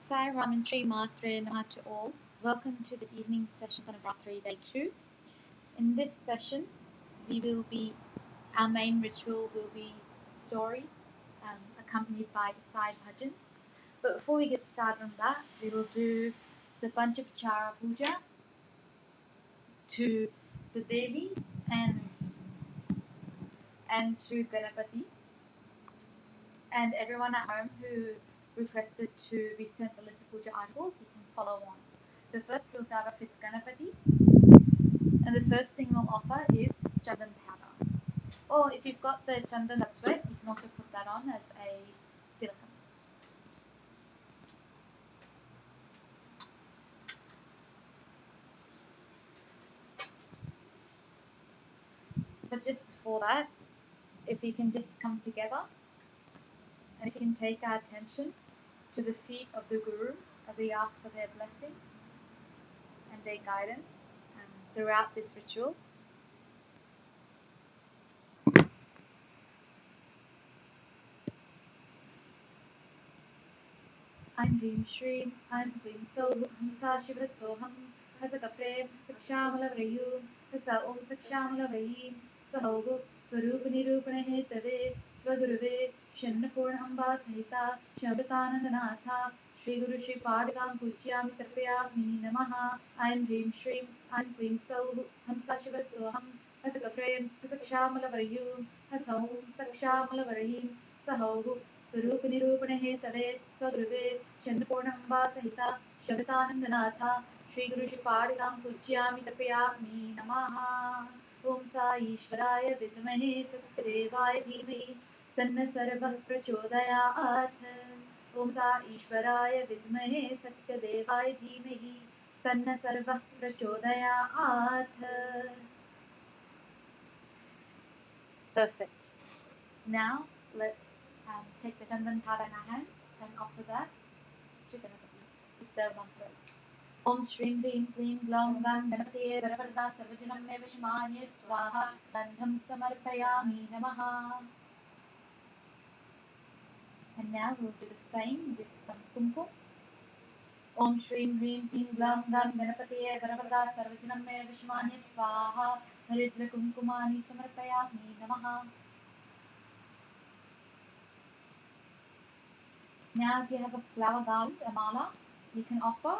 Sai Ramantri Matre Namaha to all. Welcome to the evening session for Navratri Day 2. In this session, our main ritual will be stories accompanied by side bhajans. But before we get started on that, we will do the Pancha Puja to the Devi and to Ganapati. And everyone at home who requested to be sent the list of puja articles, you can follow on. So first we'll start off with Ganapati. And the first thing we'll offer is chandan powder. Or if you've got the chandan that's wet, you can also put that on as a tilakam. But just before that, if we can just come together and if we can take our attention to the feet of the Guru as we ask for their blessing and their guidance throughout this ritual. I'm Dream Shreem, I'm Dream Soham, Sashiva Soham, Hasaka Frame, Sakshamala Vrayum, Hasa Om Sakshamala Vrayim, Sahogu, Swarupani Rupana Hetave, Swaguruve, Shanapurnamba Sahita, Shabbatanandanatha, Shri Guru Shri Padagam Pujyam Tarpayami Namaha, I'm Dream Shreem, I'm Dream Soham, Sashiva Soham, Hasaka Frame, Sakshamala Vrayum, Hasa Om Sakshamala Vrayim, Sahogu, Swarupanirupanhe Hetave, Swaguruve, Chandrapurnamba Sahita, Shabbatanandanatha, Shri Guru Shri Padagam Pujyami Tapayami Namaha. Om Sa Ishvaraya Vidmahe Satyadevaya Dhimahi Tanna Sarvah Prachodayat. Om Sa Ishvaraya Vidmahe Satyadevaya Dhimahi Tanna Sarvah Prachodayat. Perfect. Now let's take the chandan powder in our hand and offer that to Ganapati with the mantras. Om Shrim Hrim Klim Glam Gam Ganapatiye Varavarada Sarvajanam Me Vishmanye Swaha Gandham Samarpayami Namaha. And now we'll do the same with some kumkum. Om Shrim Hrim Klim Glam Gam Ganapatiye Varavarada Sarvajanam Me Vishmanye Swaha Haridra Kumkumani Samarpayami Namaha. Now, if you have a flower garland, a mala, you can offer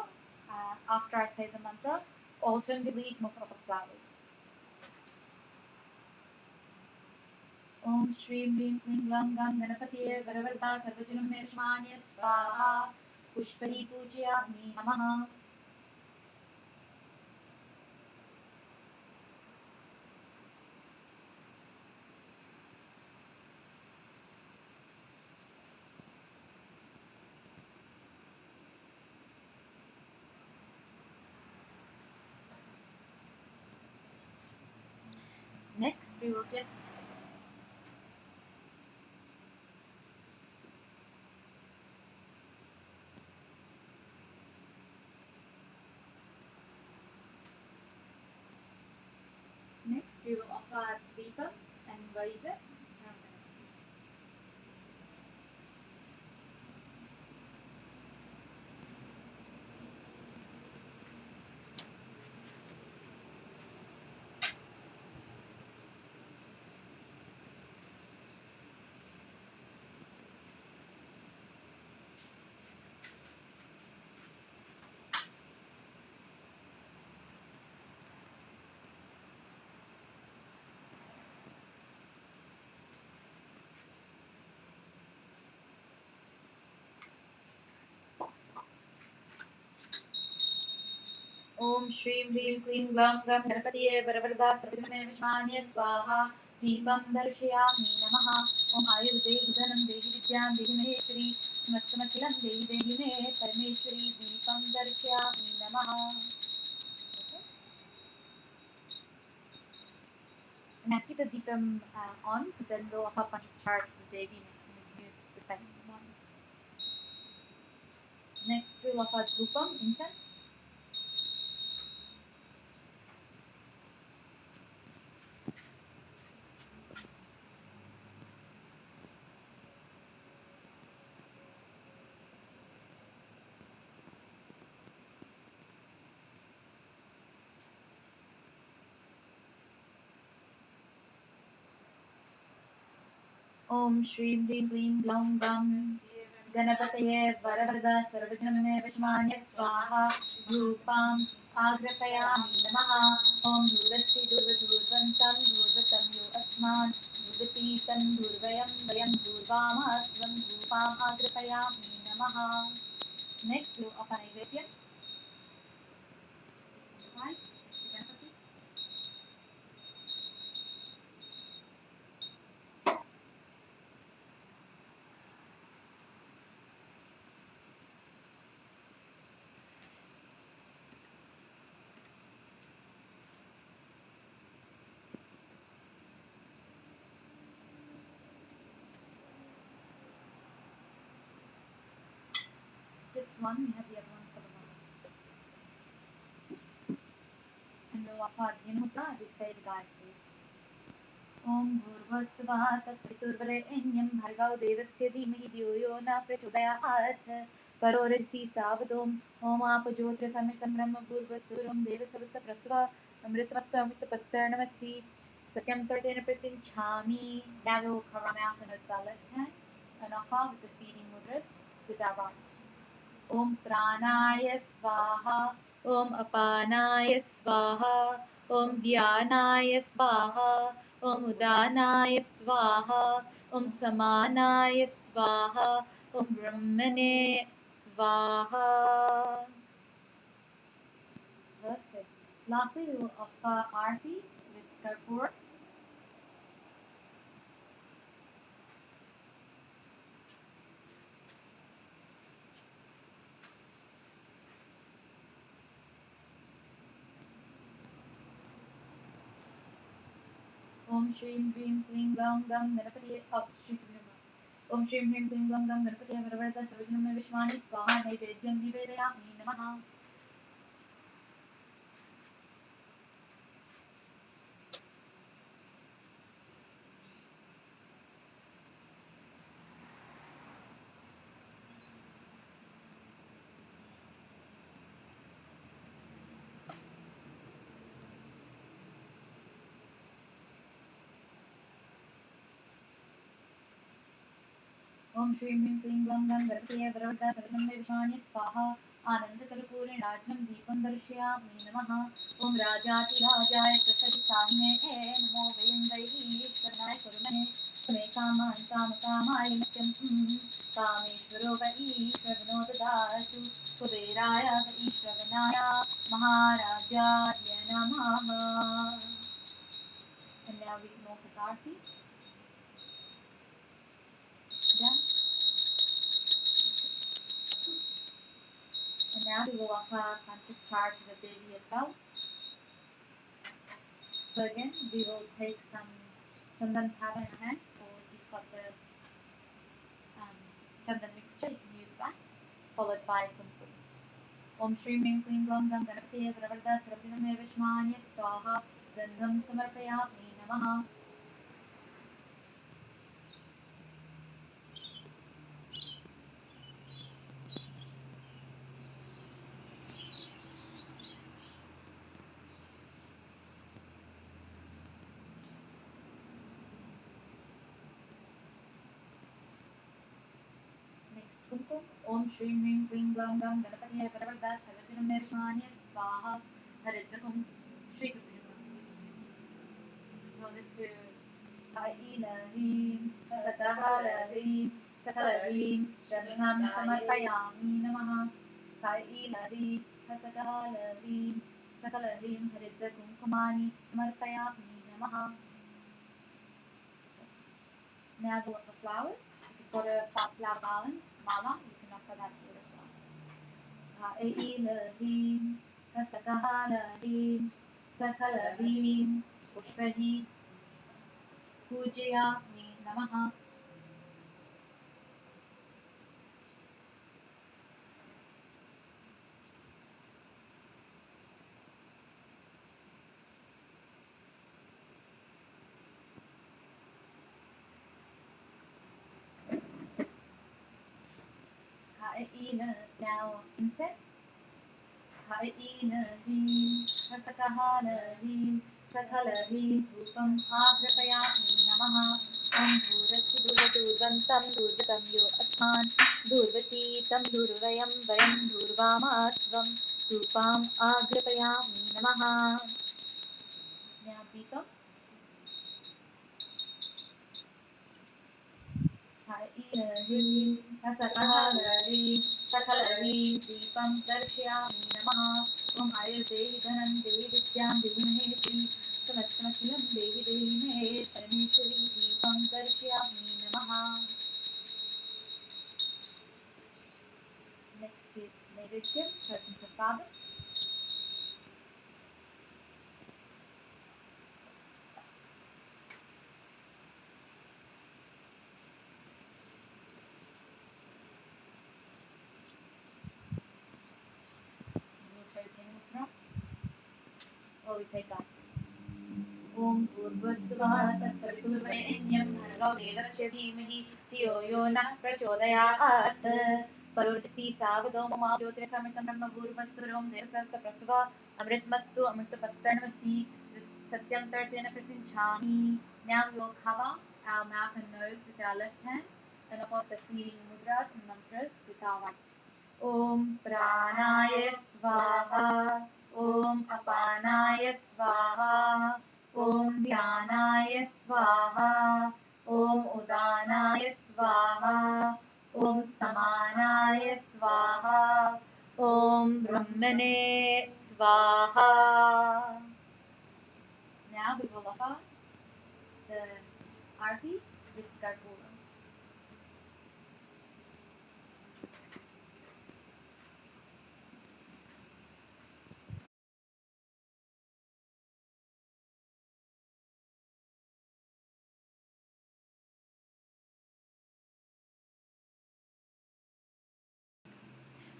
after I say the mantra. Alternatively, you can also offer flowers. Om Shri Hrim Klim Glam Gam Ganapatiye Varavarada Sarvajanam Me Vishmanye Swaha Pushpari Pujyami Namaha. Next, we will just offer Deepam and Vaidha. Om Shrim Hrim Klim Glam Gam Ganapatiye Varavarada Sarvajanam Me Vishmanye Swaha Deepam Darshayami Namaha. Om Ayurvede Budanam Dehi Vidyam Dehi Maheshwari Smatamakilam Dehi Dehi Me Parameshwari Deepam Darshayami Namaha. Now keep the Deepam on, then we'll offer Pancha to the Devi next and we can use the same one. Next we'll offer Dhupam, incense. Om Shrim Hrim Klim Glom Gam Ganapataye Varavada Sarvajname Vishmanya Swaha Rupam Agrapayami Namaha Om Durasti Durvadurvantam Durvatam Yo Asman Durvatitam Durvayam Vayam Durvamasvam Rupam Agrapayami Namaha. Next we'll offer Naivedya. Just to the side. Next to Ganapati. Just one, we have the other one for the moment. And we'll offer Dhyanamutra, just say the Gayatri. Om Bhurvasvaha Tattviturvarenyam Bhargao Devasya Dhimahi Dhyo Yo Na Prachodayat Parorasi Savadom Om Apajotra Samitam Brahma Bhurvasuram Devasavita Prasva Amritvastu Amritapasternamasi Satyam Tartena Prasinchami. Now we'll cover our mouth and nose with our left hand and offer with the feeding mudras with our right. Om Pranaya Swaha Om Apanaya Swaha Om Vyanaya Swaha Om Udanaya Swaha Om Samanaya Swaha Om Brahmane Swaha. Perfect. Lastly, we will offer Aarti with Karpur. Om Shrim Hrim Kling Gam Gam Ganapati. Oh, Shri Om Shrim Hrim Kling Gam Gam Ganapati Varavarta Sarvajname Vishmani Swaha Naivedyam Nivedayami Namaha. Om Shrim Hrim Kling Glam Glam Ganapati Varavarta Sarvajname Vishmani Swaha Anandakarapurin Rajnam Deepam Darshayami Namaha. Om Rajati Rajaya Prasadi Sahine Namo Vayandai Ishwarnaya Kurumane Kame Kama Kama Kamaya Nityam Kameshwaro Va Ishwarno Dadatu Kuberaya Va Ishwarnaya Maharajaya Namaha. And now we can all take Aarti. Done. And now we will offer Pancha charge to the baby as well. So again, we will take some chandan powder in our hands, or if you've got the chandan mixture, you can use that, followed by kumkum. Om Shri Mim Klim Glam Gam Ganapati Varavarta Sarvajname Vishmanya Swaha Gandham Samarpayami Namaha. Next kumkum. Om Shri Mim Klim Glam Gam Ganapati Varavarta Sarvajname Vishmanya Swaha Haridrakum Shri Kumkum. So this to Ilarim, Sasahalarim, Sakalarim, Shanham Samarpayami Namaha. Ilarim, Sasahalarim, Sakalarim, Haridra Kumkumani, Samarpayami Namaha. Now we'll offer flowers. If you've got a flower garland, mala, you can offer that here as well. Ilarim, Sasahalarim, Sakalarim, Pushpahi, Pujayami Namaha. Now incense. Hasakahala Rim, सकलह्रीं धूपम् आघ्रपयामि नमः ॐ धूरस्य दूरदूर्वन्तं दूर्वतं यो अस्मान् दूर्वतीतं दूर्वयं वयं दूर्वामात्वं धूपाम् आघ्रपयामि नमः ज्ञापीतं सकलह्रीं दीपं दर्शयामि नमः ॐ आयुर्देहि धनं देहि विद्यां देहि महेश्वरी समस्तमखिलं देहि देहि मे परमेश्वरी दीपं दर्शयामि नमः Next is Naivedyam, Sarsan Prasadam. Oh, we say that. Om Purvasvah Tatsaviturnvarenyam Bhargo Devasya Dhimahi Dhiyo Yo Nah Prachodayat Parvati Savado Mama Jyotirsamitam Brahma Purvasvaram Devasavta Prasava Amritmastu Amritapastarnvasi Satyam Tartena Prasinchami. Now we will cover our mouth and nose with our left hand and of the feeding mudras and mantras with our right. Om Pranaya Svaha Om Apanaya Svaha Om Dhyanaya Svaha Om Udanaya Svaha Om Samanaya Svaha Om Brahmane Svaha. Now we will offer the Aarti with Karpura.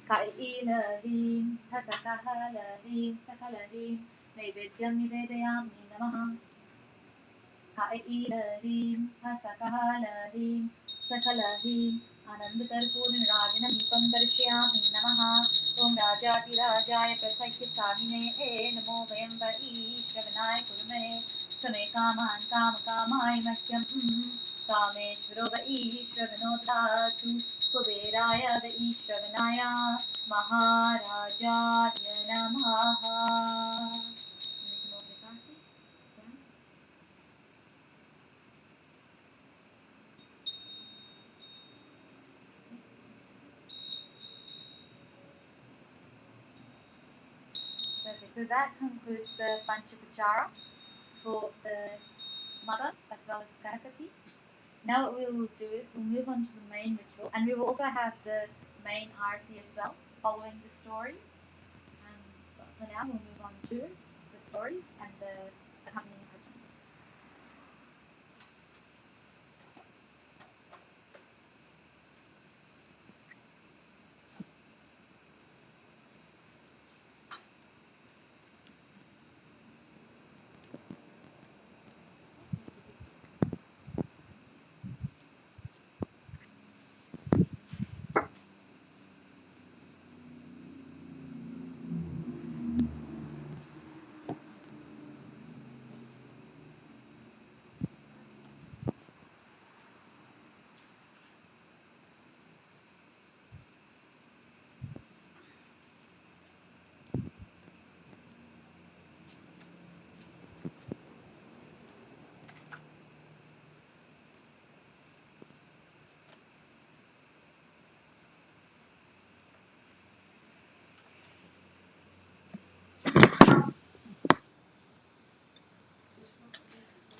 Kailarim, Hasakahalarim, Sakalarim, Naivedyam Nivedayami Namaha. Kailarim, Hasakahalarim, Sakalarim, Anandatarpurna Rajana Deepam Darshayami Namaha. Om Rajati Rajaya Prasakya Samine Namo Vayam Vari Shravanaya Kurumane Same Kaman Kama Kamai Mahyam Kameshvaro Vai Shravano Dhatu Kuberaya Vai Shravanaya Maharajaya Namaha. Perfect. So that concludes the Pancha Upacara for the mother as well as Ganapati. Now what we will do is we'll move on to the main ritual, and we will also have the main Aarti as well, following the stories. But for now, we'll move on to the stories and the accompanying bhajans.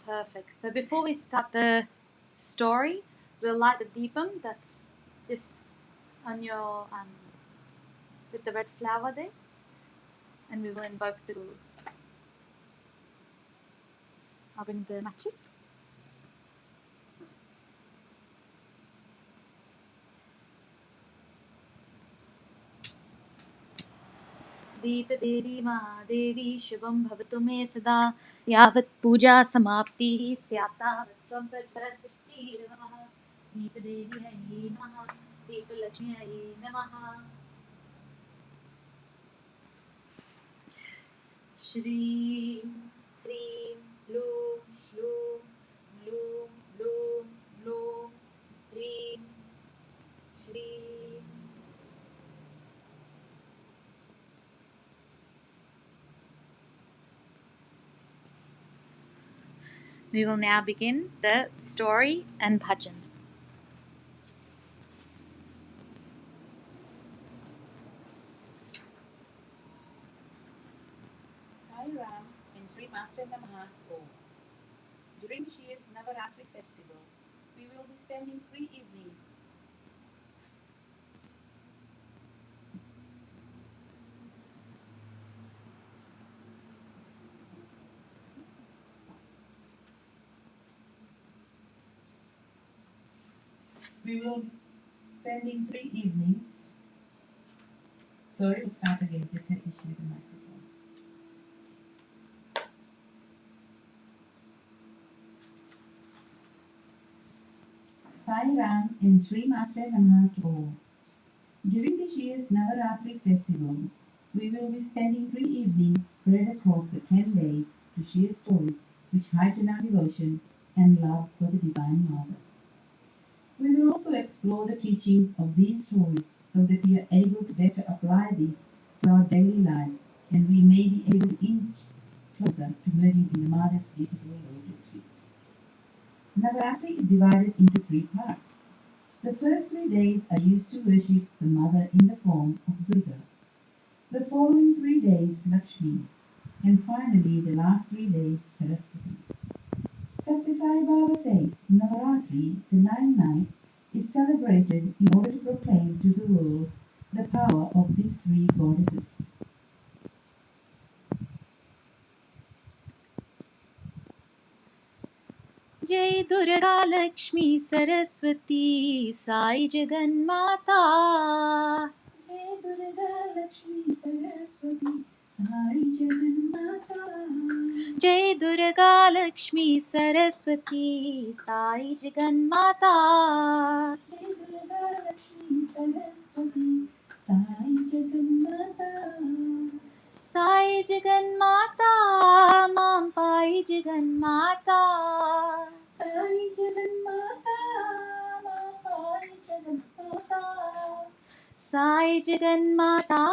Perfect. So before we start the story, we'll light the deepam that's just on your with the red flower there, and we will invoke the Guru. I'll bring the matches. दीपदेवी Mahadevi शुभं भवतु मे सदा यावत् पूजा समाप्तिः स्यात् तावत् त्वं प्रज्वलसृष्टिर्नमः दीपदेवी हये नमः दीपलक्ष्मी हये नमः श्री ह्रीं We will now begin the story and bhajans. Sai Ram and Sri Matra Namaha Om. During this year's Navratri festival, we will be spending 3 evenings. We will be spending 3 evenings. Sorry, we'll start again. Just let me share the microphone. Sai Ram and Sri Matra Namaha Om. During this year's Navaratri festival, we will be spending 3 evenings spread across the 10 days to share stories which heighten our devotion and love for the Divine Mother. We will also explore the teachings of these stories so that we are able to better apply these to our daily lives and we may be able to inch closer to merging in the Mother's beautiful lotus feet. Navaratri is divided into 3 parts. The first 3 days are used to worship the Mother in the form of Durga. The following 3 days, Lakshmi, and finally the last 3 days, Saraswati. Satya Sai Baba says Navaratri, the 9 nights, is celebrated in order to proclaim to the world the power of these 3 goddesses. Jai Durga Lakshmi Saraswati Sai Jagan Mata. Jai Durga Lakshmi Saraswati Sai Jagan Mata. Jai Durga Lakshmi Saraswati Sai Jagan Mata. Jai Durga Lakshmi Saraswati Sai Jagan Mata. Sai Jagan Mata Mam Pai Jagan Mata. Sai Jagan Mata Ma Pai Jagan Mata. Sai Jagan Mata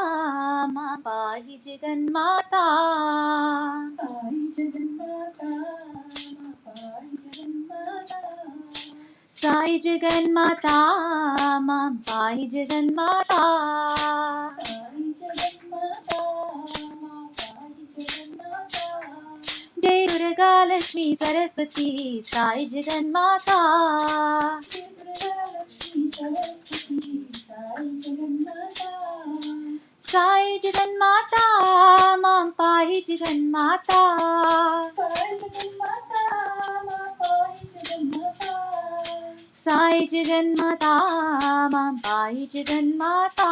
Ma Pai Jagan Mata. Sai Jagan Mata Ma Pai Jagan Mata. Sai Jagan Mata Mam Pai Jagan Mata. Sai Jagan Mata Ma Pai Jagan Mata. Jai Durga Lakshmi Saraswati Sai Jagan Mata. Jai Durga Lakshmi Saraswati Sai Jagan Mata. Sai Jagan Mata Mam Pai Jagan Mata. Sai Jagan Mata Ma Pai Jagan Mata. Sai Jagan Mata Mam Pai Jagan Mata.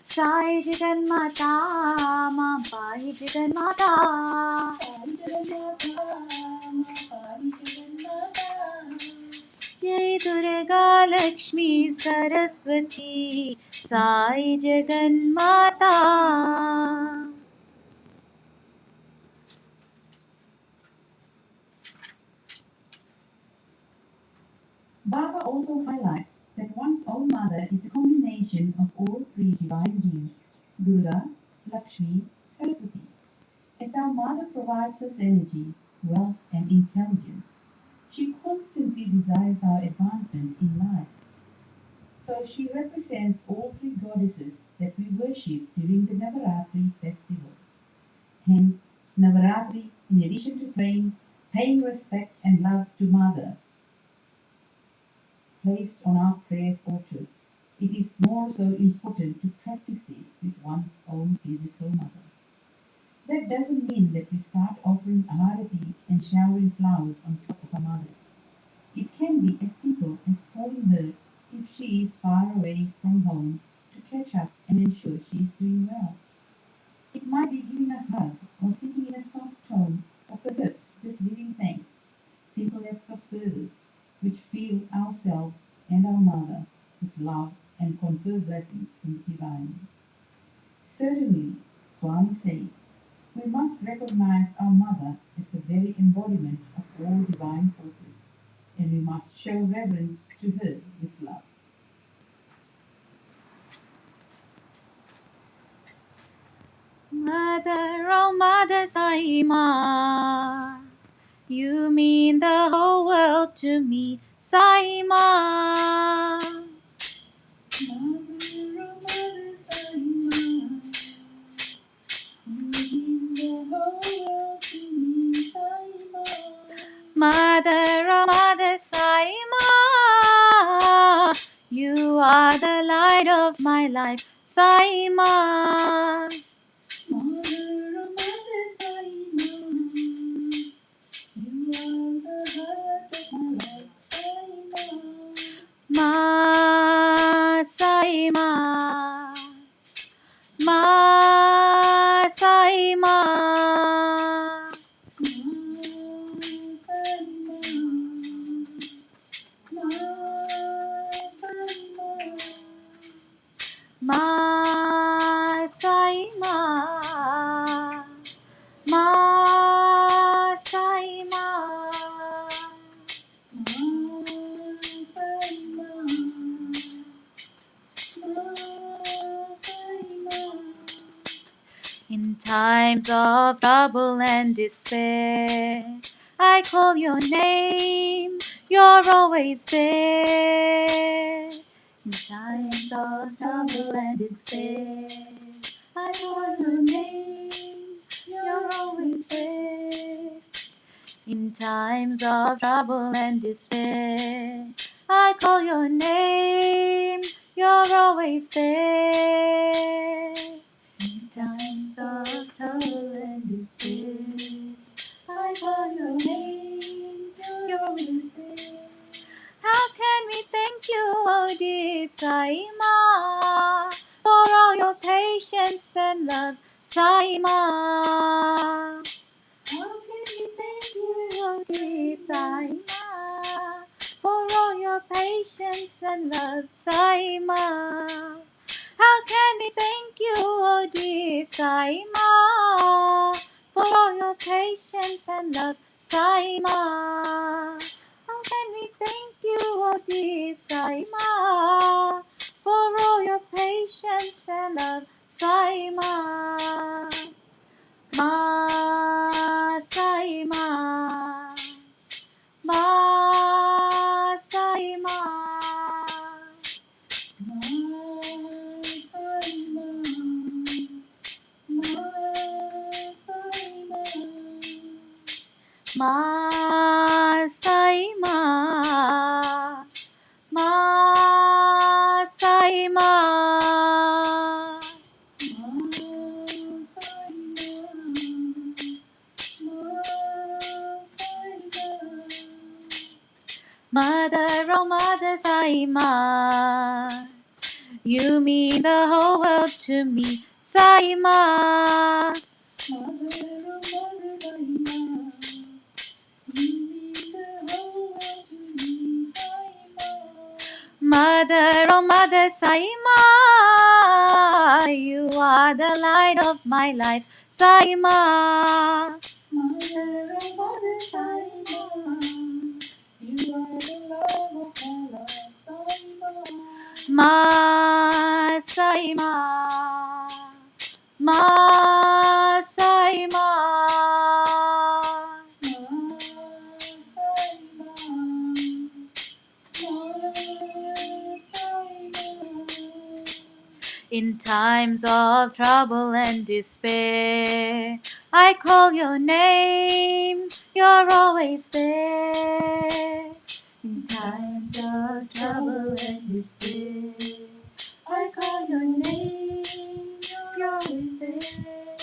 Sai Jagan Mata Mam Pai Jagan Mata. Jai Durga Lakshmi Saraswati Sai Jagan Mata. Baba also highlights that one's own mother is a combination of all 3 divine beings, Durga, Lakshmi, Saraswati. As our mother provides us energy, wealth, and intelligence, she constantly desires our advancement in life. So she represents all 3 goddesses that we worship during the Navaratri festival. Hence, Navaratri, in addition to paying respect and love to Mother, placed on our prayers altars, it is more so important to practice this with one's own physical mother. That doesn't mean that we start offering aarati and showering flowers on top of our mothers. It can be as simple as calling her if she is far away from home to catch up and ensure she is doing well. It might be giving a hug or speaking in a soft tone or perhaps just giving thanks, simple acts of service which fill ourselves and our mother with love and confer blessings from the divine. Certainly, Swami says, we must recognize our mother as the very embodiment of all divine forces, and we must show reverence to her with love. Mother, oh Mother Sayama, you mean the whole world to me, Sayama. Mother, oh Mother Sayama, you are the light of my life, Sayama. Ma Sayama, Ma Sayama. Ma Sayama, Ma Sayama. In times of trouble and despair, I call your name, you're always there. In times of trouble and despair, I call your name, you're always there. In times of trouble and despair, I call your name, you're always there. In times of trouble and despair, I call your name, you're always there. How can we thank you, oh dear Sayama, for all your patience and love, Sayama? How can we thank you, oh dear Sayama, for all your patience and love, Sayama? How can we thank you, oh dear Sayama, for all your patience and love, Sayama? How can we thank you, oh dear Sayama, for all your patience and love, Sayama? Ma Sayama, Ma Sayama. Ma Sayama, Ma Sayama. Mother, oh Mother Sayama, you mean the whole world to me, Sayama. Mother, oh Mother Sayama, you are the light of my life, Sayama. Mother, oh Mother Sayama, you are the love of my life, Sayama. Ma Sayama, Ma Sayama. In times of trouble and despair, I call your name, you're always there. In times of trouble and despair, I call your name, you're always there.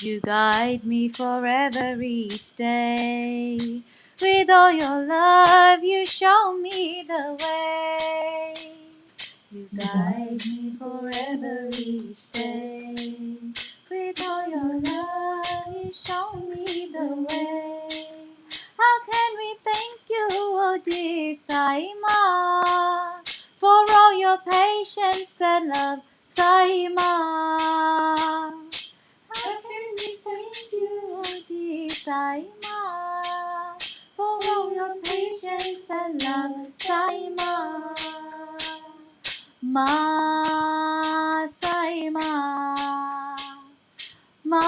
You guide me forever each day. With all your love, you show me the way. You guide me forever each day. With all your love, you show me the way. How can we thank you, oh dear Sayama, for all your patience and love, Sayama? How can we thank you, oh dear Sayama, for all your patience and love, Sayama? Ma Sayama, Ma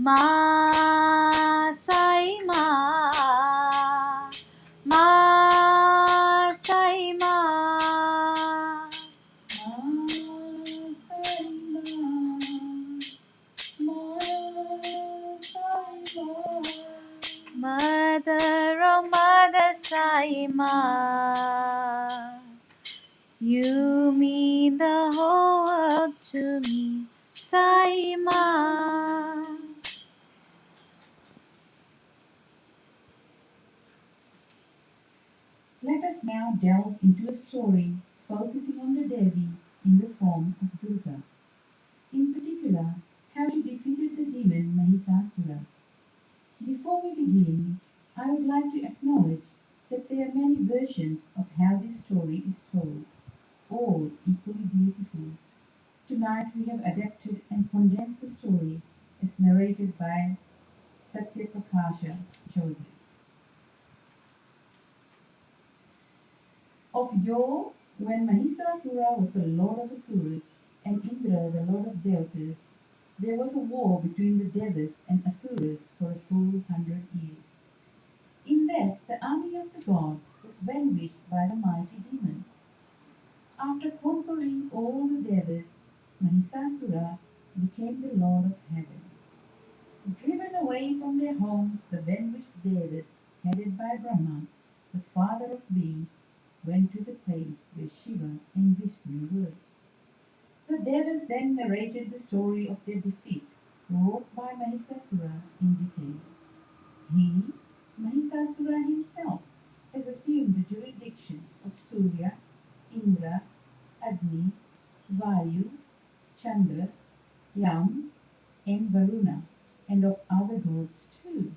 Ma sai ma, ma sai ma, Mother, oh Mother Sai Ma, you mean the whole world to me, Sai Ma. Let us now delve into a story focusing on the Devi in the form of Durga. In particular, how she defeated the demon Mahisasura. Before we begin, I would like to acknowledge that there are many versions of how this story is told, all equally beautiful. Tonight we have adapted and condensed the story as narrated by Satyaprakasha Chaudhary. Of yore, when Mahisasura was the lord of Asuras and Indra the lord of Devatas, there was a war between the Devas and Asuras for a full 100 years. In that, the army of the gods was vanquished by the mighty demons. After conquering all the Devas, Mahisasura became the lord of heaven. Driven away from their homes, the vanquished Devas, headed by Brahma, the father of beings, went to the place where Shiva and Vishnu were. The Devas then narrated the story of their defeat, wrought by Mahisasura in detail. He, Mahisasura himself, has assumed the jurisdictions of Surya, Indra, Agni, Vayu, Chandra, Yam, and Varuna, and of other gods too.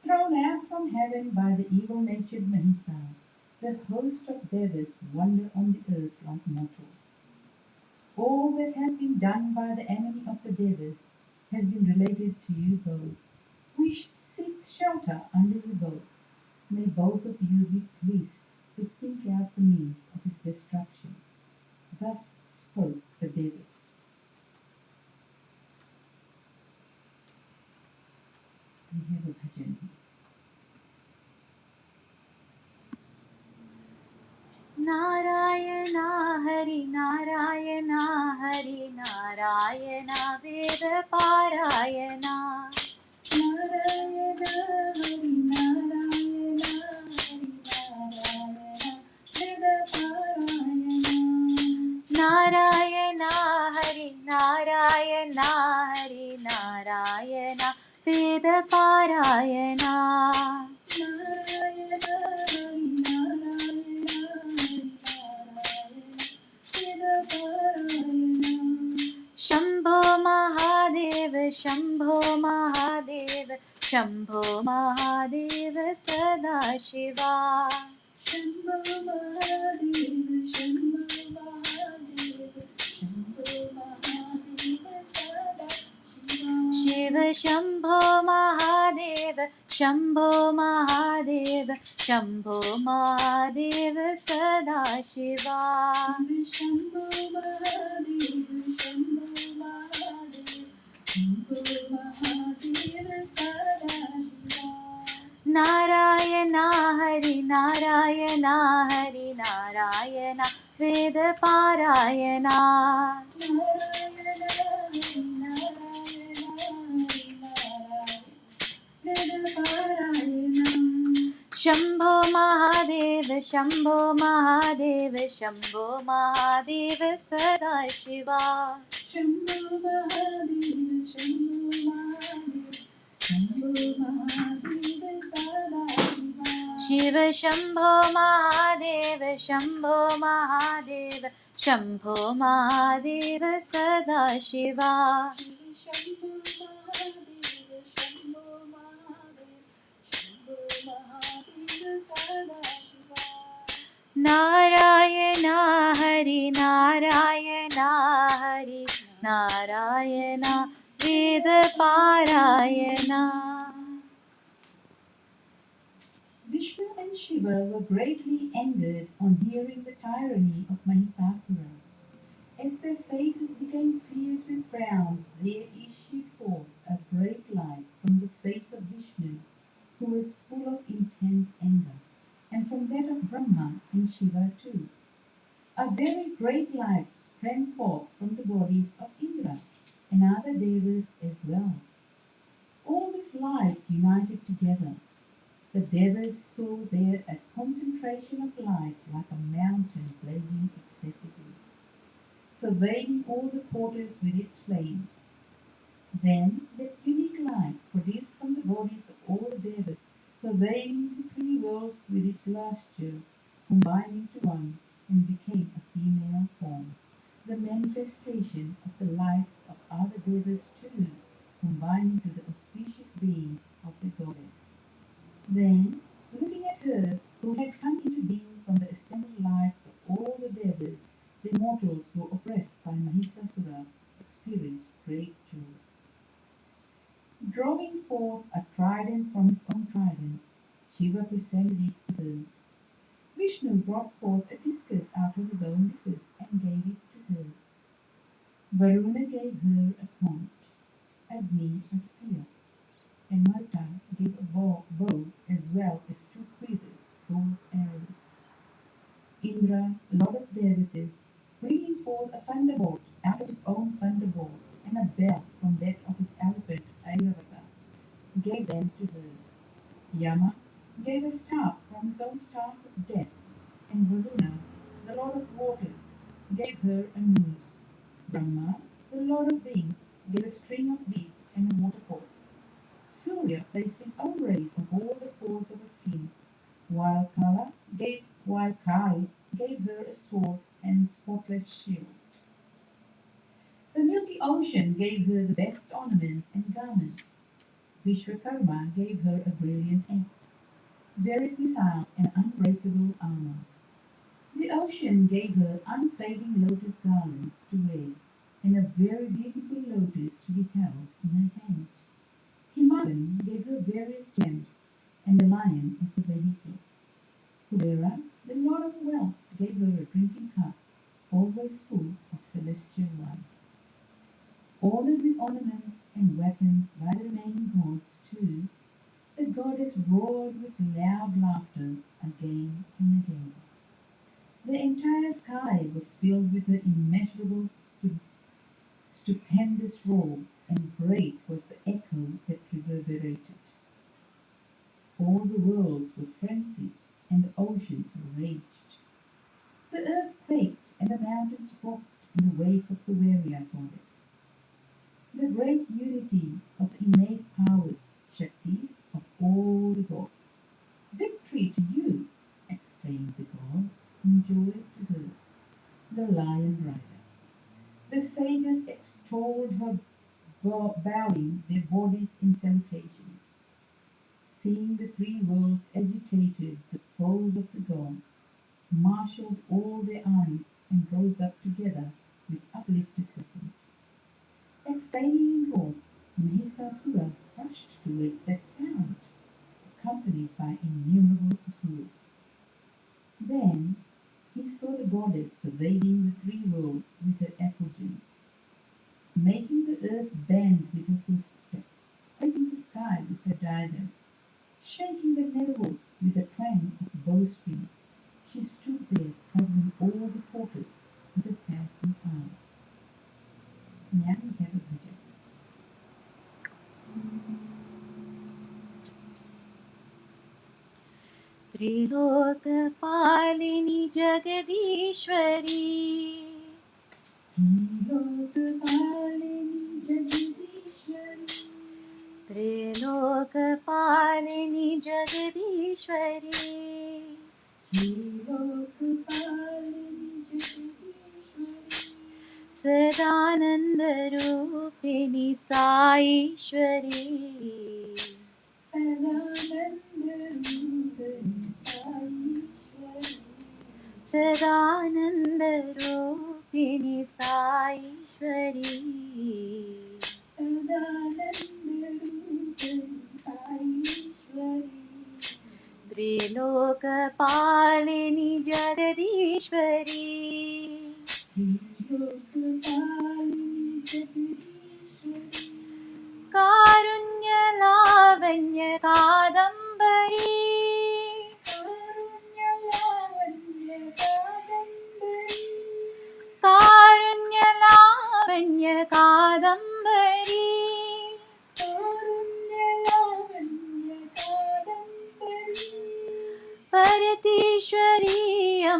Thrown out from heaven by the evil-natured Mahisa, the host of Devas wander on the earth like mortals. All that has been done by the enemy of the Devas has been related to you both. We seek shelter under you both. May both of you be pleased to think out the means of his destruction. Thus spoke the Devas. We have a bhajan here. Narayana Hari Narayana Hari Narayana Veda Parayana Narayana Hari Narayana Hari Narayana Veda Parayana. Narayana Hari Narayana Hari Narayana Veda Parayana Shambho Mahadeva Shambho Mahadeva Shambho Mahadeva Sadashiva Shambho Mahadeva, Shambho Mahadeva, Shambho Mahadeva Sadashiva. Shiva Shambho Mahadeva Shambho Mahadeva Shambho Mahadeva Sadashiva Shambho Mahadeva, Shambho Mahadeva, Shambho Mahadeva Sadashiva. Narayana Hari Narayana Hari Narayana Veda Parayana Narayana Hari Narayana Veda Parayana. Shambho Mahadeva Shambho Mahadeva Shambho Mahadeva Sadashiva Shambho Mahadeva, Shambho Mahadeva, Shambho Mahadeva Sadashiva. Shiva Shambho Mahadeva Shambho Mahadeva Shambho Mahadeva Sadashiva Shambho Mahadeva, Shambho Mahadeva, Shambho Mahadeva Sadashiva. Narayana Hari Narayana Hari Narayana Veda Parayana Vishnu and Shiva were greatly angered on hearing the tyranny of Mahisasura. As their faces became fierce with frowns, there issued forth a great light from the face of Vishnu, who was full of intense anger, and from that of Brahma and Shiva too. A very great light sprang forth from the bodies of Indra and other devas as well. All this light united together. The devas saw there a concentration of light like a mountain blazing excessively, pervading all the quarters with its flames. Then that unique light produced from the bodies of all the devas, pervading the three worlds with its lustre, combined into one, and became a female form, the manifestation of the lights of other devas too, combined into the auspicious being of the goddess. Then, looking at her who had come into being from the assembled lights of all the devas, the mortals who were oppressed by Mahisasura experienced great joy. Drawing forth a trident from his own trident, Shiva presented it to her. Vishnu brought forth a discus out of his own discus and gave it to her. Varuna gave her a conch, Agni a spear, and Marta gave a bow as well as two quivers full of arrows. Indra, lord of devatas, bringing forth a thunderbolt out of his own thunderbolt and a bell from that of his elephant Airavata, gave them to her. Yama gave a staff from his own staff of death, and Varuna, the lord of waters, gave her a noose. Brahma, the lord of beings, gave a string of beads and a waterfall. Surya placed his own rays on all the pores of her skin, while Kali gave her a sword and spotless shield. The milky ocean gave her the best ornaments and garments. Vishwakarma gave her a brilliant axe, various missiles, and unbreakable armor. The ocean gave her unfading lotus garlands to wear, and a very beautiful lotus to be held in her hand. Himavan gave her various gems, and a lion as a vehicle. Kubera, the lord of wealth, gave her a drinking cup, always full of celestial wine. Ordered with ornaments and weapons by the remaining gods too, the goddess roared with loud laughter again and again. The entire sky was filled with her immeasurable, stupendous roar, and great was the echo that reverberated. All the worlds were frenzied, and the oceans raged. The earth quaked, and the mountains rocked in the wake of the warrior goddess. The great unity of innate powers, Shaktis of all the gods. Victory to you, exclaimed the gods, in joy to her, the lion rider. The sages extolled her, bowing their bodies in salutation. Seeing the three worlds agitated, the foes of the gods marshalled all their armies and rose up together with uplifted weapons. Exclaiming in wrath, Mahisasura rushed towards that sound, accompanied by innumerable asuras. Then he saw the goddess pervading the three worlds with her effulgence, making the earth bend with her footsteps, scraping the sky with her diadem, shaking the netherworlds with the twang of bowstring. She stood there covering all the quarters with 1,000 eyes. Now we have a bhajan. त्रिलोकपालिनि Jagadishwari Trilokapalinī Jagadīśvarī, त्रिलोकपालिनि Jagadishwari Trilokapalinī Jagadīśvarī, सदानन्दरूपिणि Saishwari Sadanandarūpaṇi Saīśvarī, सदानन्दरूपिणि Saishwari Sadanandarūpaṇi Saīśvarī, त्रिलोकपालिनि Jagadishwari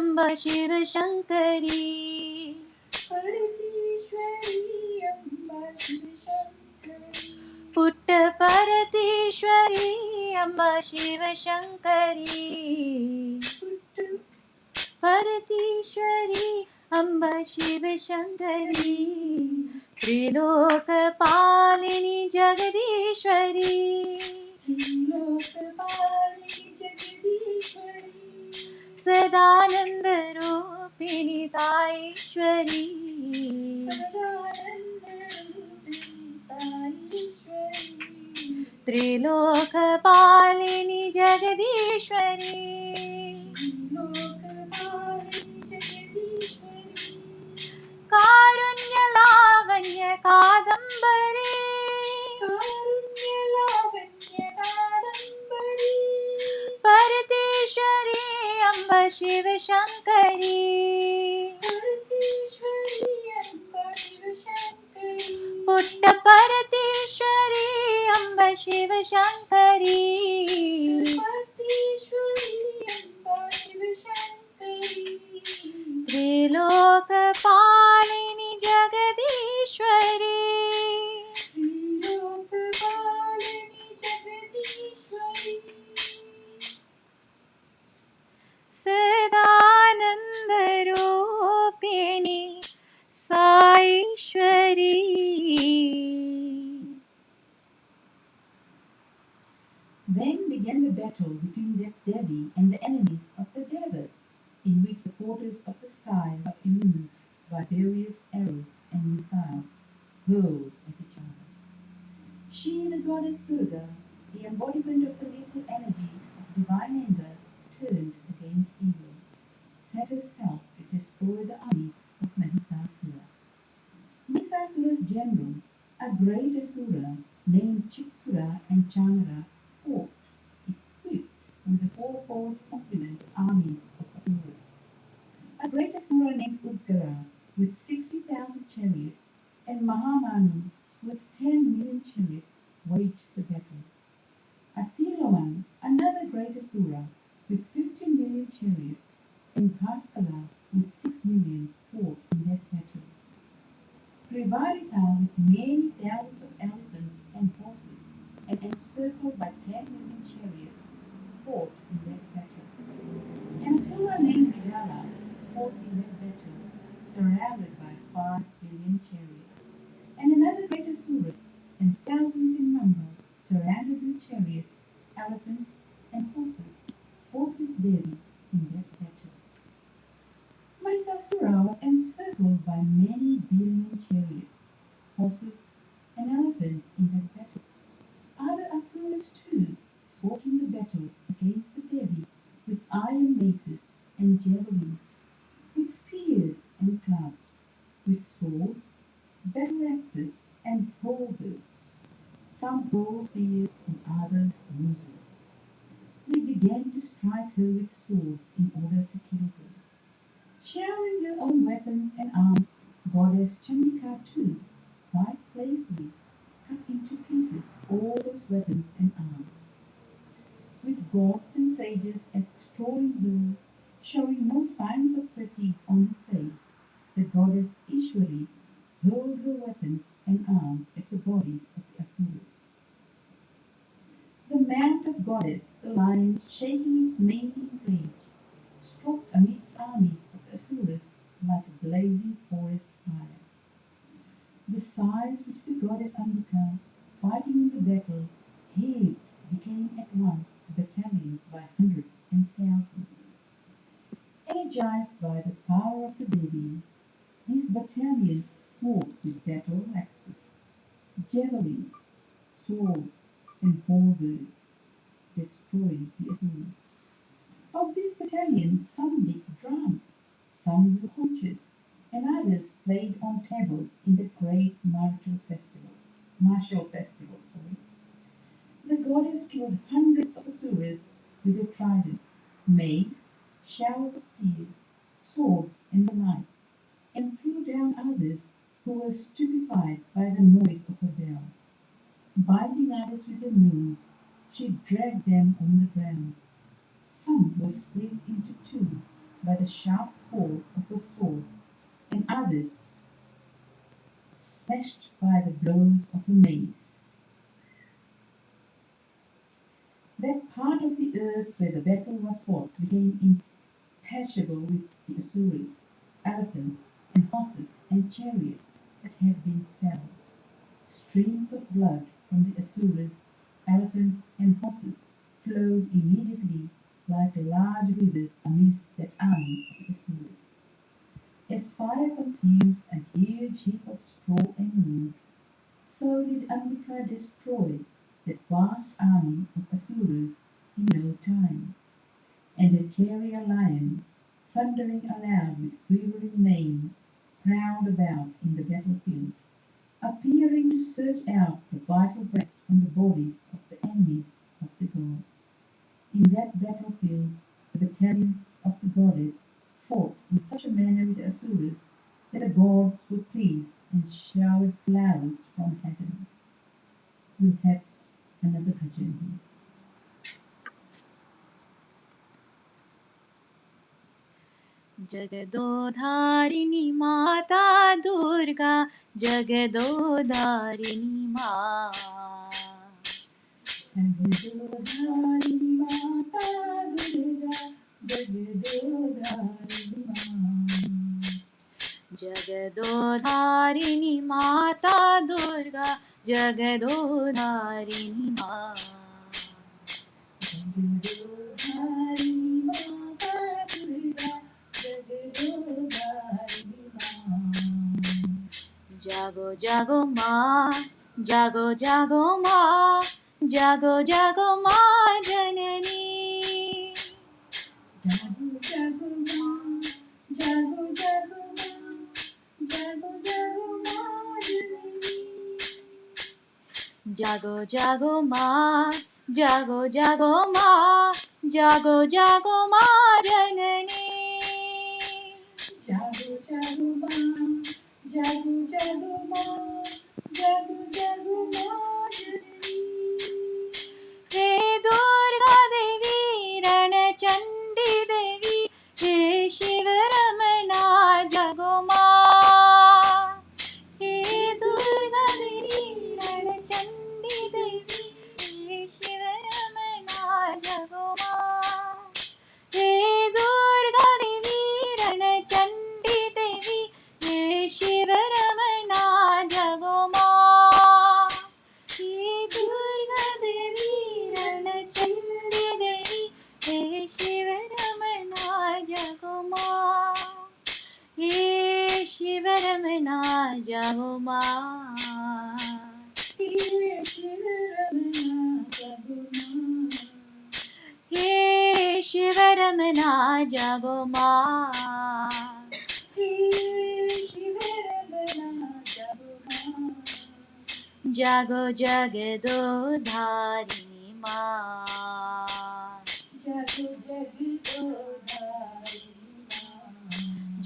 Amb Shiv शङ्करी परतीश्वरी Amb Shiv शङ्करी पुट्टपरतीश्वरी Amb Shiv शङ्करी परतीश्वरी Amb Shiv शङ्करी त्रिलोकपालिनी Jagadishwari त्रिलोकपालिनी Jagadishwari सदानन्दरूपिणी Saishwari सदानन्दरूपिणी Saishwari त्रिलोकपालिनी Jagadishwari त्रिलोकपालिनी Jagadishwari कारुण्यलावण्य Kadambari कारुण्यलावण्य Kadambari परतेश्वरी Amb Shiv शङ्करी परतीश्वरी Amb Shiv शङ्करी पुट्टपरतेश्वरी Amb Shiv शङ्करी परतीश्वरी Amb Shiv शङ्करी त्रिलोकपालिनी Jagadishwari त्रिलोकपालिनी Jagadishwari सदानन्दरूपिणी Saishwari. Then began the battle between that Devi and the enemies of the Devas, in which the porters of the sky were illumined by various arrows and missiles hurled at each other. She, the goddess Durga, the embodiment of the lethal energy of divine anger, turned against evil, set herself to destroy the armies of Mahisasura. Mahisasura's general, a great asura named Chitsura and Chanara, fought, equipped with the fourfold complement armies of asuras. A great asura named Upacara with 60,000 chariots and Mahamanu with 10 million chariots waged the battle. Asilavan, another great asura with 15 million chariots, and Bhaskara with 6 million fought in that battle. Trivarika with many thousands of elephants and horses and encircled by 10 million chariots fought in that battle. And Asura named Vidala fought in that battle, surrounded by 5 billion chariots. And another great Asuras, and thousands in number, surrounded with chariots, elephants, and horses, fought with Devi in that battle. Mahisasura was encircled by many billion chariots, horses, and elephants in that battle. Other Asuras too fought in the battle against the Devi with iron maces and javelins, with spears and clubs, with swords, battle axes, and halberds. Some bore spears and others nooses. They began to strike her with swords in order to kill her. Sharing her own weapons and arms, goddess Chandika too, quite playfully, cut into pieces all those weapons and arms. With gods and sages extolling her, showing no signs of fatigue on her face, the goddess Ishwari hurled her weapons and arms at the bodies of the Asuras. The mount of goddess, the lion, shaking its mane in rage, struck amidst armies of Asuras like a blazing forest fire. The sighs which the goddess Ambika, fighting in the battle, heaved became at once battalions by hundreds and thousands. Energized by the power of the Devi, these battalions fought with battle axes, javelins, swords, and halberds, destroying the Asuras. Of these battalions, some beat drums, some blew conches, and others played on tables in the great martial festival. The goddess killed hundreds of Asuras with her trident, mace, showers of spears, swords, and the like, and threw down others who were stupefied by the noise of her bell. Binding others with her noose, she dragged them on the ground. Some were split into two, by the sharp fall of a sword, and others smashed by the blows of a mace. That part of the earth where the battle was fought became impassable with the Asuras, elephants, and horses and chariots that had been felled. Streams of blood from the Asuras, elephants, and horses flowed immediately like large rivers amidst that army of the Asuras. As fire consumes a huge heap of straw and wood, so did Ambika destroy that vast army of Asuras in no time. And the carrier lion, thundering aloud with quivering mane, prowled about in the battlefield, appearing to search out the vital breaths from the bodies of the enemies of the gods. In that battlefield, the battalions of the goddess fought in such a manner with the Asuras that the gods were pleased and showered flowers from heaven. We'll have another bhajan here. जगदोधारिणी माता दुर्गा जगदोधारिणी माँ जगदोधारिणी माता दुर्गा जगदोधारिणी माँ जगदोधारिणी माता दुर्गा जगदोधारिणी माँ जगदोधारिणी माता दुर्गा जगदोधारिणी माँ जागो जागो माँ जागो जागो माँ जागो जागो माँ जननी जागो जागो माँ जागो जागो माँ जागो जागो माँ जननी जागो जागो माँ जागो जागो माँ जागो जागो माँ जननी जागो जागो माँ जागो जागो माँ जागो जागो माँ जननी हे दुर्गा देवी रणचंडी देवी हे शिव रमणा जागो माँ हे दुर्गा देवी रणचंडी देवी हे शिव रमणा जागो माँ हे दुर्गा देवी रणचंडी देवी हे शिव रमणा जागो माँ हे दुर्गा देवी रणचंडी देवी हे शिव रमणा जागो माँ हे शिव रमणा जागो माँ हे शिव रमणा जागो माँ हे शिव रमणा जागो माँ हे शिव रमणा जागो माँ जागो जगदोधारिणी माँ जागो जगदोधारिणी माँ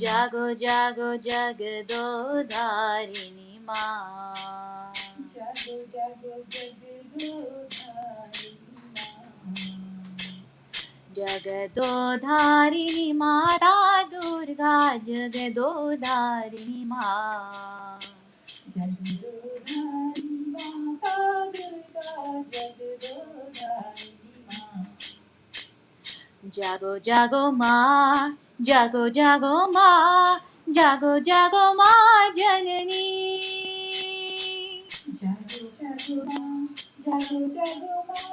जागो जागो जगदोधारिणी माँ जागो जागो जगदोधारिणी माँ जगदोधारिणी माता दुर्गा जगदोधारिणी माँ जगदोधारिणी माता दुर्गा जगदोधारिणी माँ जागो जागो माँ जागो जागो माँ जागो जागो माँ जननी जागो जागो माँ जागो जागो माँ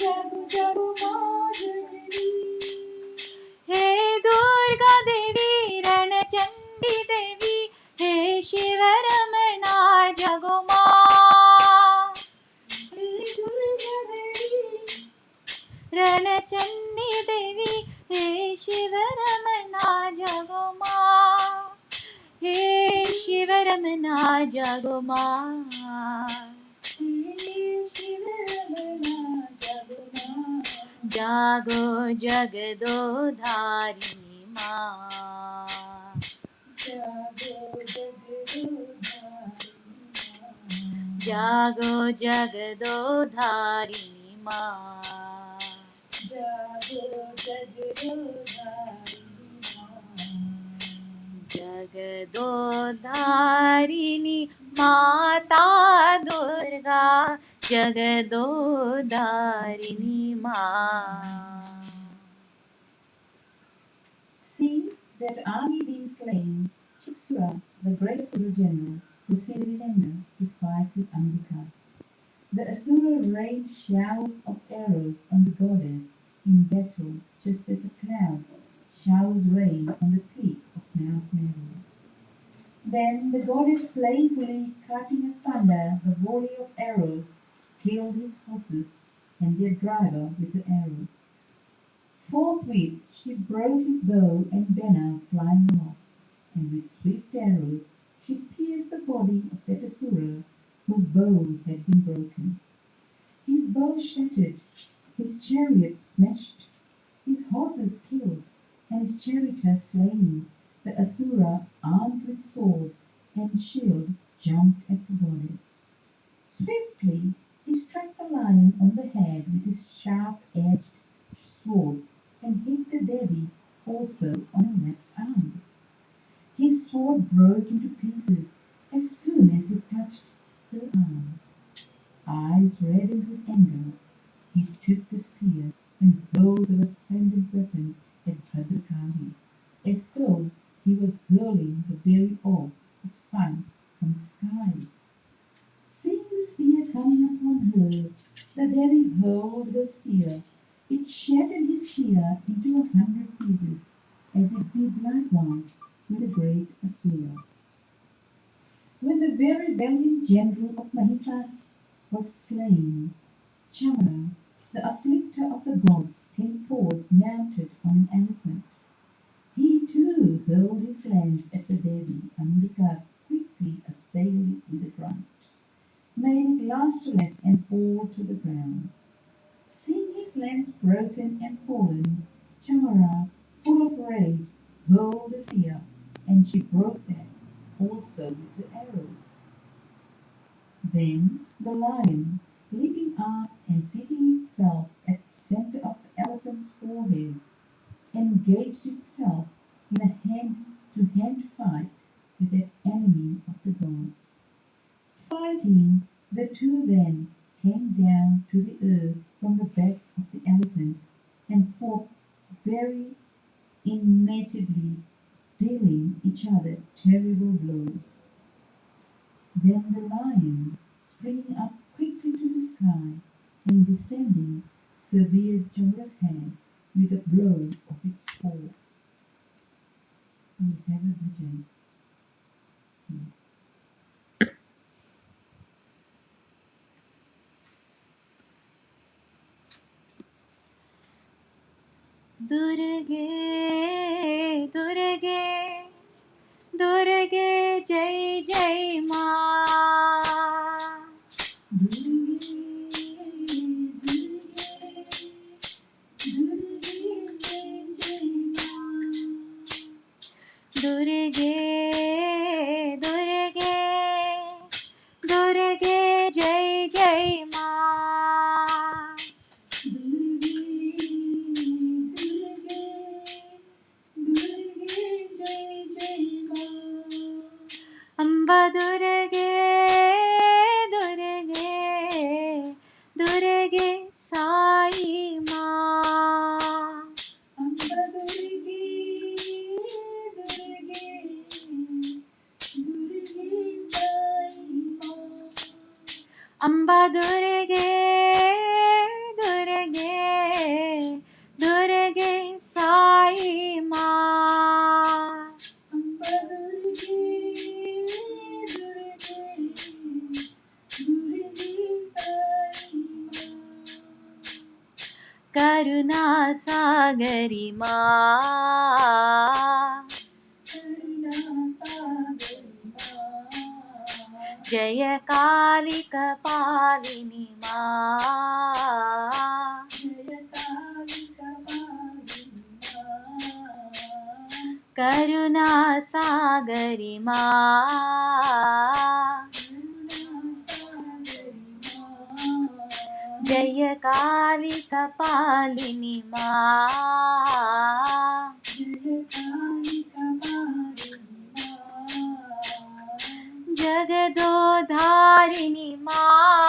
जागो जागो माँ जननी हे दुर्गा देवी रणचंडी देवी हे शिव रमणा जागो माँ हे दुर्गा देवी रणचंडी देवी हे शिव रमणा जागो माँ हे शिव रमणा जागो माँ हे शिव रमणा जागो माँ जागो जगदोधारिणी माँ जागो जगदोधारिणी माँ जागो जगदोधारिणी माँ जागो जगदोधारिणी जगदोद्धारिणी माता दुर्गा जगदोद्धारिणी माँ. See that army being slain, Chiksura, the great Asura general, proceeded in anger to fight with Ambika. The Asura rained showers of arrows on the goddess in battle, just as a cloud showers rain on the peak of Mount Meru. Then the goddess, playfully cutting asunder the volley of arrows, killed his horses and their driver with the arrows. Forthwith she broke his bow and banner flying aloft, and with swift arrows she pierced the body of that Asura whose bow had been broken. His bow shattered, his chariot smashed, his horses killed, and his charioteer slain. The Asura, armed with sword and shield, jumped at the goddess. Swiftly he struck the lion on the head with his sharp-edged sword and hit the Devi also on her left arm. His sword broke into pieces as soon as it touched her arm. Eyes reddened with anger, he took the spear and hurled the resplendent weapon at Bhadrakali, as though he was hurling the very orb of sun from the skies. Seeing the spear coming upon her, the Devi hurled the spear. It shattered his spear into 100 pieces, as it did likewise with the great Asura. When the very valiant general of Mahisa was slain, Chamara, the afflictor of the gods, came forward mounted on an elephant. He too hurled his lance at the Devi, Ambika quickly assailed it with a grunt, made it last to less and fall to the ground. Seeing his lance broken and fallen, Chamara, full of rage, hurled a spear, and she broke that also with the arrows. Then the lion, leaping up and seating itself at the center of the elephant's forehead, engaged itself in a hand-to-hand fight with that enemy of the gods. Fighting, the two then came down to the earth from the back of the elephant and fought very animatedly, dealing each other terrible blows. Then the lion, springing up quickly to the sky and descending, severed Chamara's head with a blow of its paw. We have a bhajan. दुर्गे दुर्गे दुर्गे जय जय माँ. Durga, दुर्गे दुर्गे दुर्गे जय जय माँ. अम्बा दुर्गे दुर्गे दुर्गे साई माँ. अम्बा दुर्गे दुर्गे दुर्गे साई माँ. करुणा सागरी माँ. जय काली कपालिनी माँ. करुणा सागरी माँ. जय काली कपालिनी माँ. जगदोधारिणि मां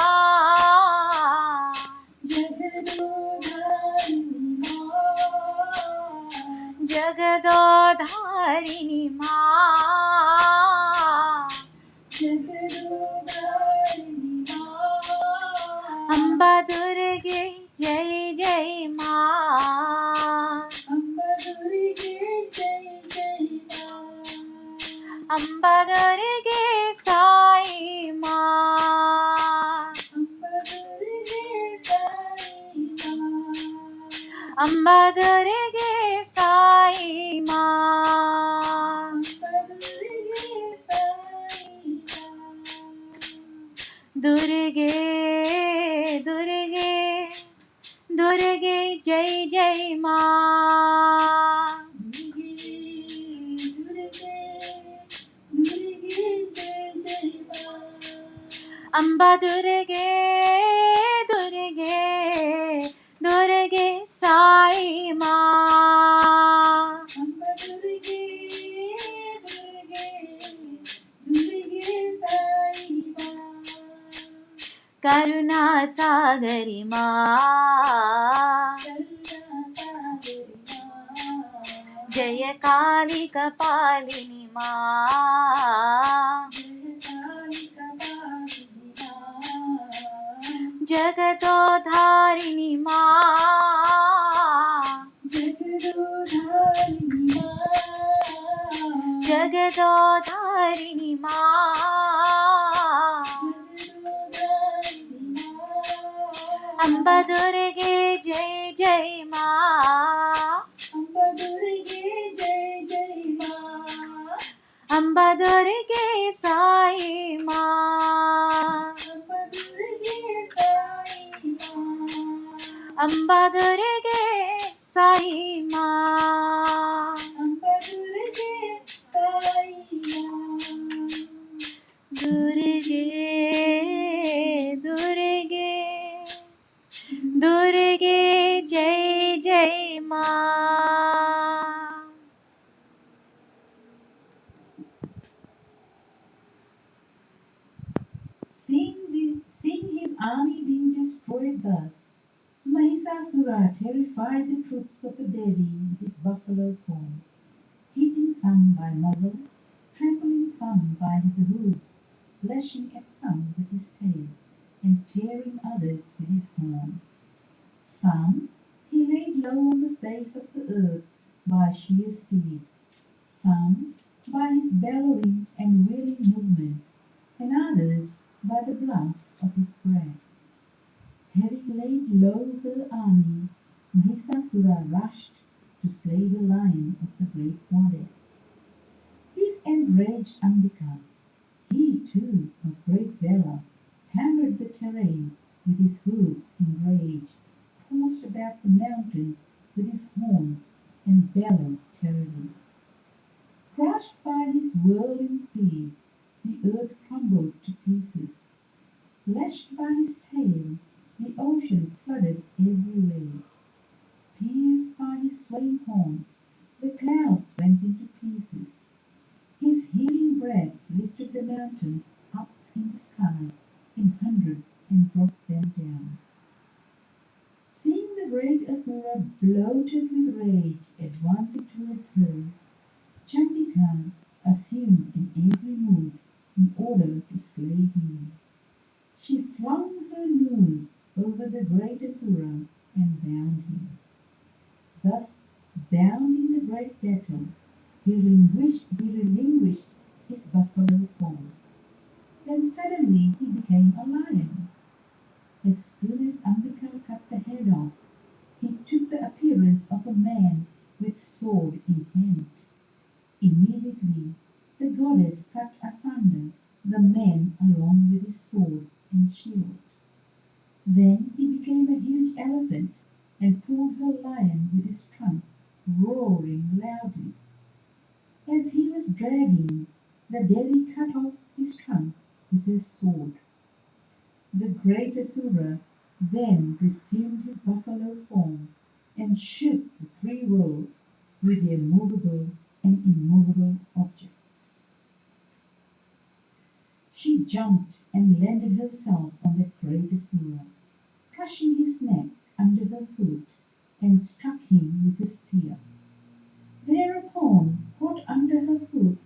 जगदोधारिणि मां अम्बा दुर्गे जय जय मां अम्बा दुर्गे साई मां अम्बा दुर्गे साई मां दुर्गे दुर्गे दुर्गे जय जय मां अम्बा दुर्गे दुर्गे दुर्गे साई मां करुणा सागरी मां जय काली कपालिनी मां जगदोधारिणि मां जगदोधारिणि मां अम्बा दुर्गे जय जय मां अम्बा दुर्गे साई मां अम्बा दुर्गे साई मां दुर्गे दुर्गे दुर्गे जय जय मां Seeing his army being destroyed thus, Mahisasura terrified the troops of the Devi with his buffalo form, hitting some by muzzle, trampling some by the hooves, lashing at some with his tail, and tearing others with his horns. Some he laid low on the face of the earth by sheer speed, some by his bellowing and wailing movement, and others by the blast of his breath. Having laid low her army, Mahisasura rushed to slay the lion of the great goddess. This enraged Ambika. He too, of great valor, hammered the terrain with his hooves in rage, paused about the mountains with his horns, and bellowed terribly. Crushed by his whirling speed, the earth crumbled to pieces. Lashed by his tail, the ocean flooded every wave. Pierced by his swaying horns, the clouds went into pieces. His healing breath lifted the mountains up in the sky in hundreds and brought them down. Seeing the great Asura bloated with rage advancing towards her, Chandika assumed an angry mood in order to slay him. She flung her noose over the great Asura and bound him. Thus, bound in the great battle, he relinquished his buffalo form. Then suddenly he became a lion. As soon as Ambika cut the head off, he took the appearance of a man with sword in hand. Immediately, the goddess cut asunder the man along with his sword and shield. Then he became a huge elephant and pulled her lion with his trunk, roaring loudly. As he was dragging, the Devi cut off his trunk with her sword. The great Asura then resumed his buffalo form and shook the three worlds with their movable and immovable objects. She jumped and landed herself on that great Asura, crushing his neck under her foot, and struck him with a spear. Thereupon, caught under her foot,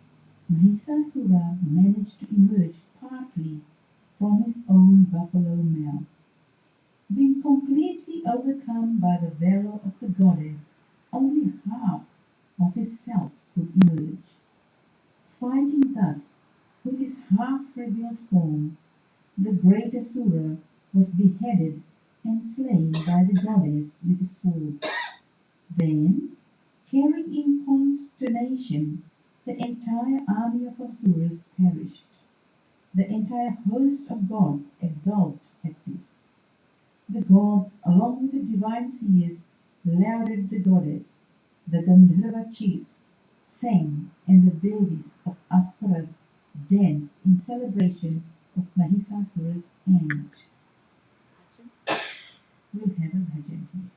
Mahisasura managed to emerge partly from his own buffalo mouth. Being completely overcome by the valor of the goddess, only half of his self could emerge. Fighting thus with his half-revealed form, the great Asura was beheaded and slain by the goddess with a sword. Then, carried in consternation, the entire army of Asuras perished. The entire host of gods exulted at this. The gods, along with the divine seers, lauded the goddess. The Gandharva chiefs sang, and the babies of Asuras danced in celebration of Mahisasura's end. We'll have a bhajan here.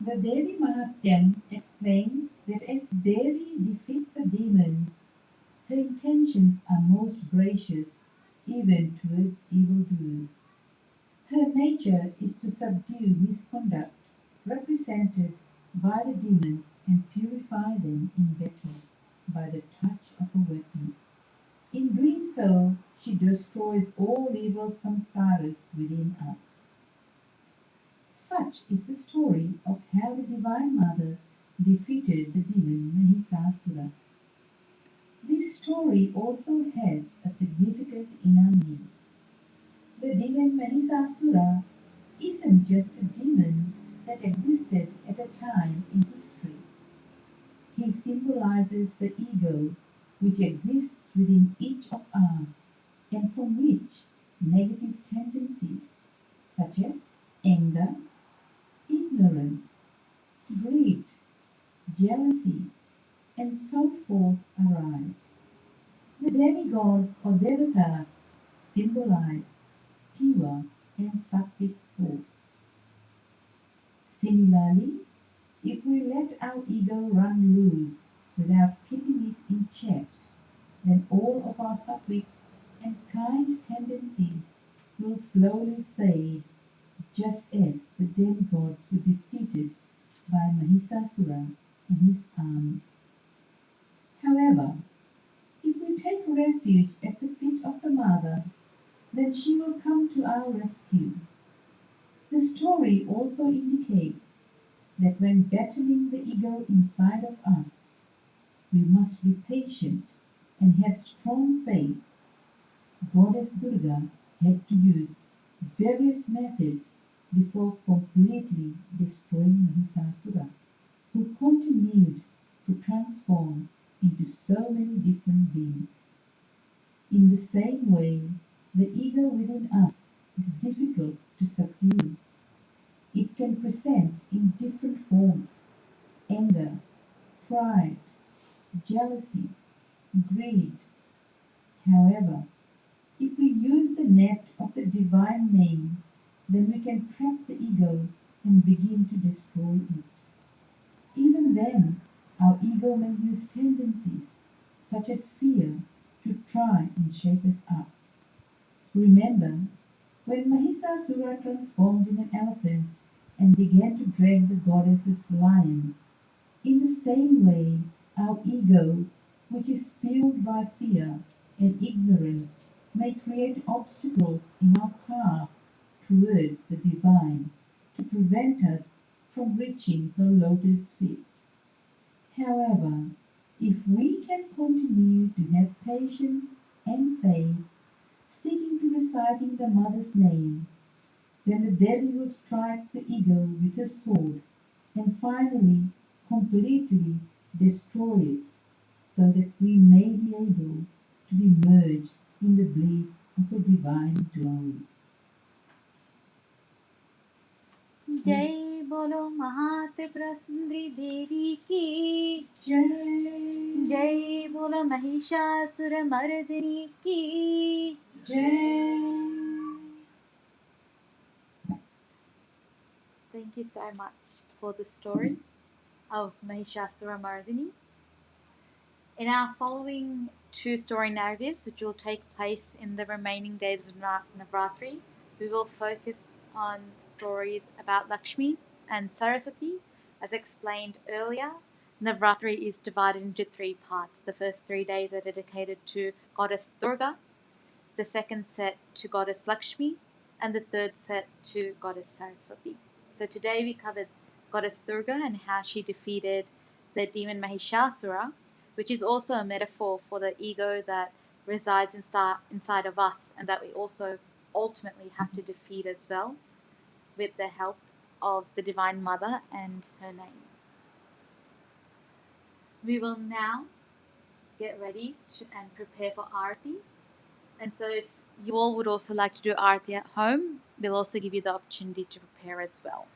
The Devi Mahatyam explains that as Devi defeats the demons, her intentions are most gracious, even towards evildoers. Her nature is to subdue misconduct, represented by the demons, and purify them in battle by the touch of her weapons. In doing so, she destroys all evil samskaras within us. Such is the story of how the Divine Mother defeated the demon Mahisasura. This story also has a significant inner meaning. The demon Mahisasura isn't just a demon that existed at a time in history. He symbolizes the ego which exists within each of us and from which negative tendencies such as anger, ignorance, greed, jealousy, and so forth arise. The demigods or devatas symbolize pure and sattvic thoughts. Similarly, if we let our ego run loose without keeping it in check, then all of our sattvic and kind tendencies will slowly fade, just as the demigods were defeated by Mahisasura and his army. However, if we take refuge at the feet of the Mother, then she will come to our rescue. The story also indicates that when battling the ego inside of us, we must be patient and have strong faith. Goddess Durga had to use various methods before completely destroying Mahisasura, who continued to transform into so many different beings. In the same way, the ego within us is difficult to subdue. It can present in different forms: anger, pride, jealousy, greed. However, if we use the net of the divine name, then we can trap the ego and begin to destroy it. Even then, our ego may use tendencies such as fear to try and shape us up. Remember, when Mahisasura transformed in an elephant and began to drag the goddess's lion, in the same way our ego, which is fueled by fear and ignorance, may create obstacles in our path towards the divine to prevent us from reaching her lotus feet. However, if we can continue to have patience and faith, sticking to reciting the Mother's name, then the devil will strike the ego with his sword and finally completely destroy it, so that we may be able to be merged in the bliss of a divine glory. जय बोलो महात्रिपुरसुंदरी देवी की Jai, जय बोलो महिषासुरमर्दिनी की Jai. Thank you so much for the story of Mahishasura-Mardini. In our following two story narratives, which will take place in the remaining days of Navratri, we will focus on stories about Lakshmi and Saraswati. As explained earlier, Navratri is divided into three parts. The first 3 days are dedicated to Goddess Durga, the second set to Goddess Lakshmi, and the third set to Goddess Saraswati. So today we covered Goddess Durga and how she defeated the demon Mahishasura, which is also a metaphor for the ego that resides inside of us and that we also ultimately have to defeat as well with the help of the Divine Mother and her name. We will now get ready and prepare for Aarti. And so if you all would also like to do Aarti at home, we'll also give you the opportunity to prepare as well.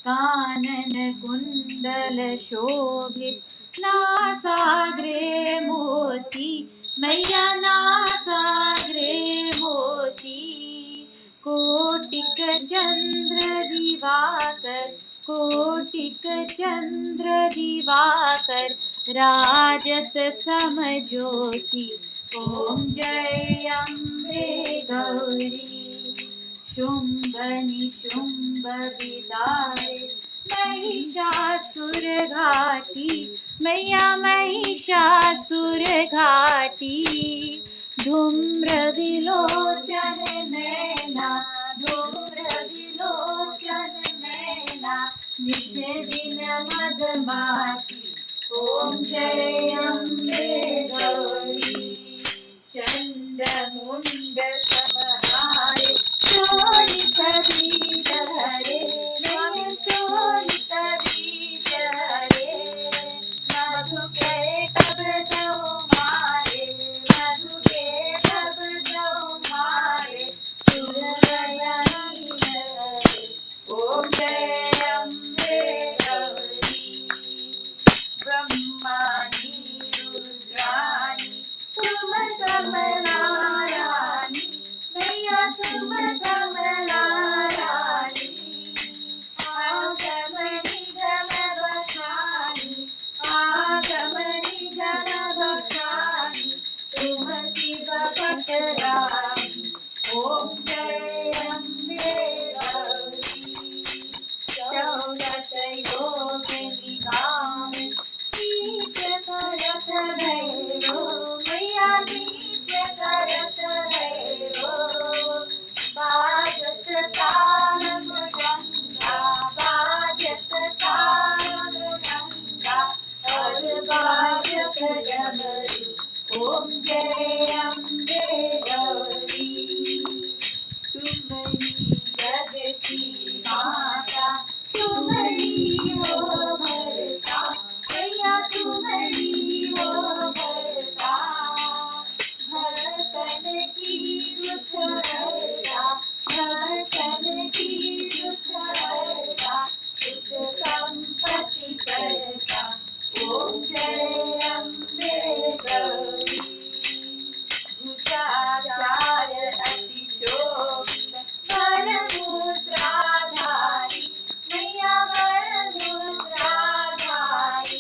कानन कुंडल शोभित नासाग्रे मोती मैया नासाग्रे मोती कोटिक चंद्र दिवाकर कोटिक चंद्र दिवाकर राजत समज्योति ओम जय अम्बे गौरी शुंभ निशुंभ विदारे महिषासुर घाटी मैया महिषासुर घाटी धूम्र विलोचन नैना धूम्र विलोचन नैना निज दिन मदमाती ओम जय अम्बे गौरी चंड मुंड समहारे शोणित बीज हरे नयन शोणित बीज हरे मधु के तब जाओ मारे मधु के तब जाओ मारे सुर गया ओम जय अम्बे गौरी ब्रह्माणी रुद्राणी तुम कमलारानी मैया तुम कमलारानी आगमनी जन बखानी आगमनी जन बखानी तुम शिव पटरानी ओम जय अम्बे गौरी चौदस योग निगाम नित्य करत भैरो मैया नित्य करत भैरो बाजत ताल मृदंगा बाजत ताल मृदंगा और बाजत डमरू ओम जय अम्बे गौरी तुम्हारी जग की माता तुम्हारी हो भरता मैया तुम्हारी हो भरता भरतन की दुख हरता भरतन की दुख हरता सुख संपत्ति करता ओम जय अम्बे गौरी भुजाचार अति शोभित वरमुद्राधारी मैया वरमुद्राधारी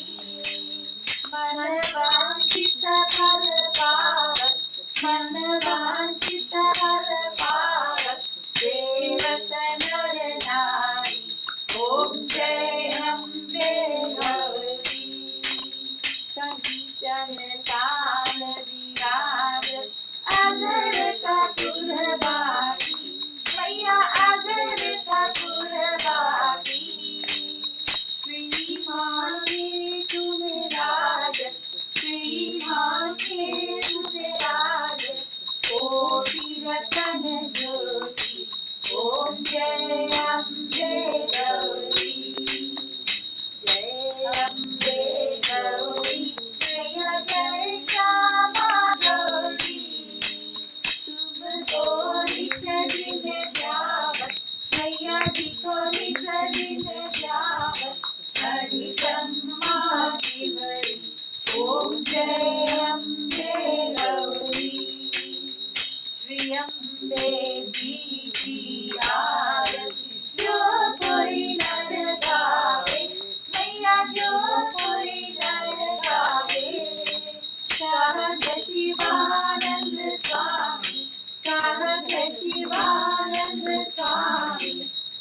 मन वांछित फल पावत मन वांछित फल पावत सेवत नर नारी ओम जय अम्बे गौरी कंचन ताल विराज अगर का सुरबाती मैया अगर का सुरबाती श्रीमान के तुम राज श्रीमान के तुम राज कोटि रतन ज्योति ओम जय अम्बे गौरी जय अम्बे गौरी जय जय श्यामा गौरी तुम तो नित दिन जावत मैया जी को नित दिन जावत हरि ब्रह्मा की बड़ी ओम जय अम्बे गौरी श्री अम्बे जी की आरती जो कोई नर गावे मैया जो कोई नर गावे सहज शिवानंद स्वामी सहज शिवानंद स्वामी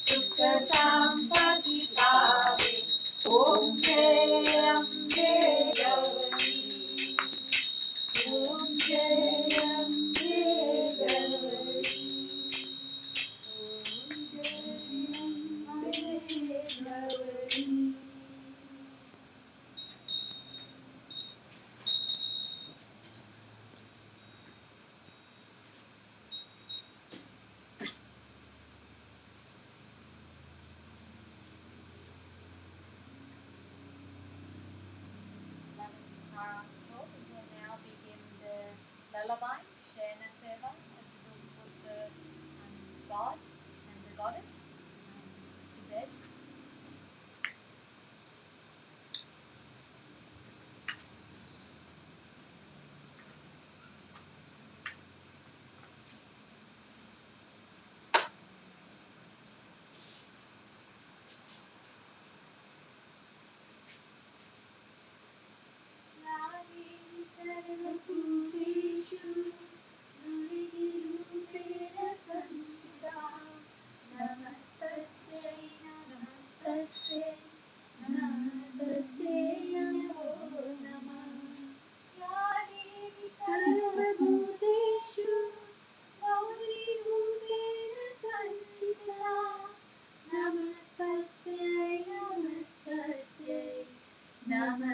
सुख संपत्ति पावे ओम जय अम्बे गौरी ओम जय अम्बे गौरी ओम जय Ambe Gauri lullaby, Sayana-Seva, as we will put the god and the goddess to bed.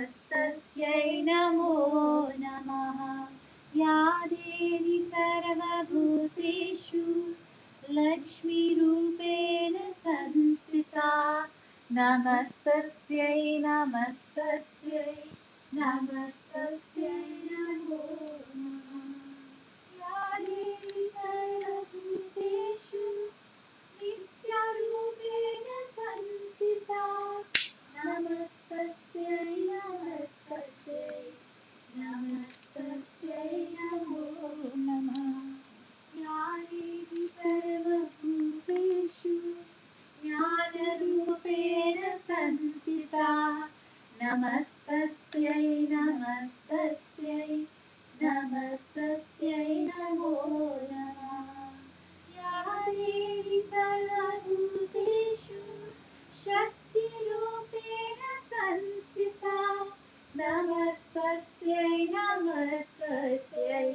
नमस्तस्यै नमो नमः। या देवी सर्वभूतेषु लक्ष्मीरूपेण संस्थिता नमस्तस्यै नमस्तस्यै नमस्तस्यै नमो नमः। या देवी सर्वभूतेषु नित्यारूपेण संस्थिता नमस्तस्यै नमस्तस्यै नमस्तस्यै नमो नमः। या देवी सर्वभूतेषु ज्ञानरूपेण संस्थिता नमस्तस्यै नमस्तस्यै नमस्तस्यै नमो नमः। या देवी सर्वभूतेषु शक्तिरूपेण संस्थिता नमस्तस्यै नमस्तस्यै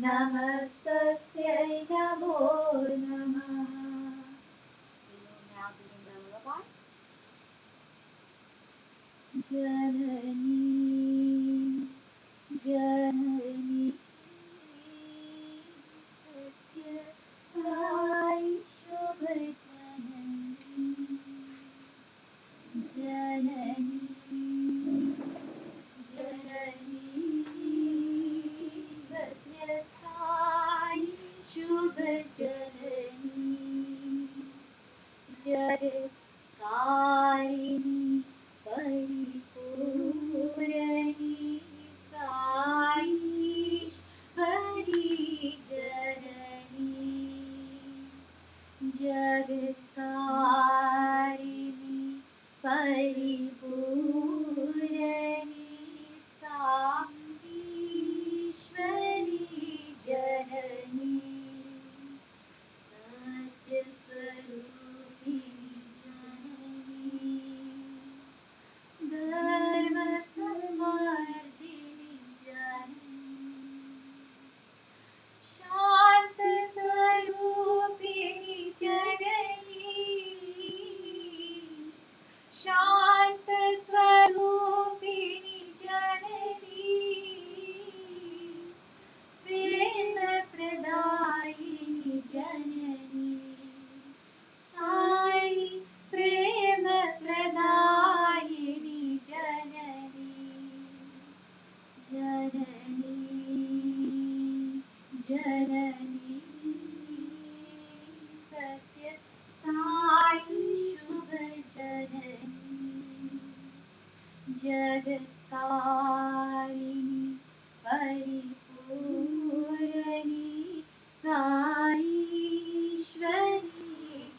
नमस्तस्यै नमो नमः। We will now begin the lullaby. Janani, Janani, Satya Sai Shubha Janani, Janani, Janani, Satya Sai Shubha Janani, Jagatkarini Paripurani Saishvari Janani, Jagatkarini Paripurani Saishvari Janani, Satyaswarupini Janani, Dharma Samvardhini Janani, Shanta Swarupini Janani, Shanta Swarupini Janani, Prema Pradayini Janani, Sai Prema Pradayini Janani, Janani, Janani, Satya Sai Shubha Janani, Jagatkarini Paripurani Saishvari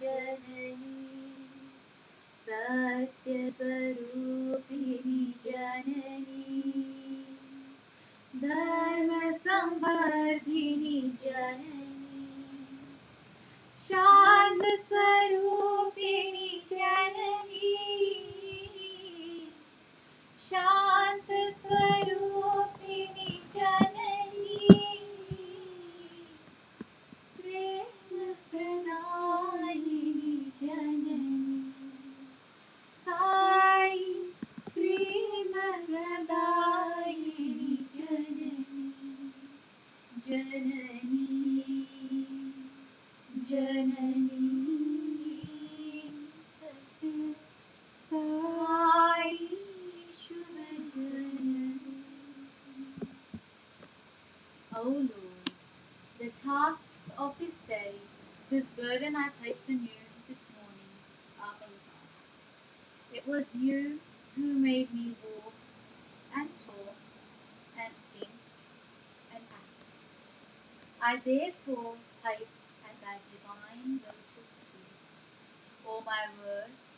Janani, Satyaswarupini Janani, Dharma Samvardhini Janani, Shanta Swarupini Janani, Shanta Swarupini Janani, Prema Pradayini Janani, Sai Prema Pradayini Janani, Janani, Janani, Satya Sai Shubha Janani. O Lord, the tasks of this day, whose burden I placed on you this morning, are over. It was you who made me walk and talk and think and act. I therefore place at thy divine lotus feet all my words,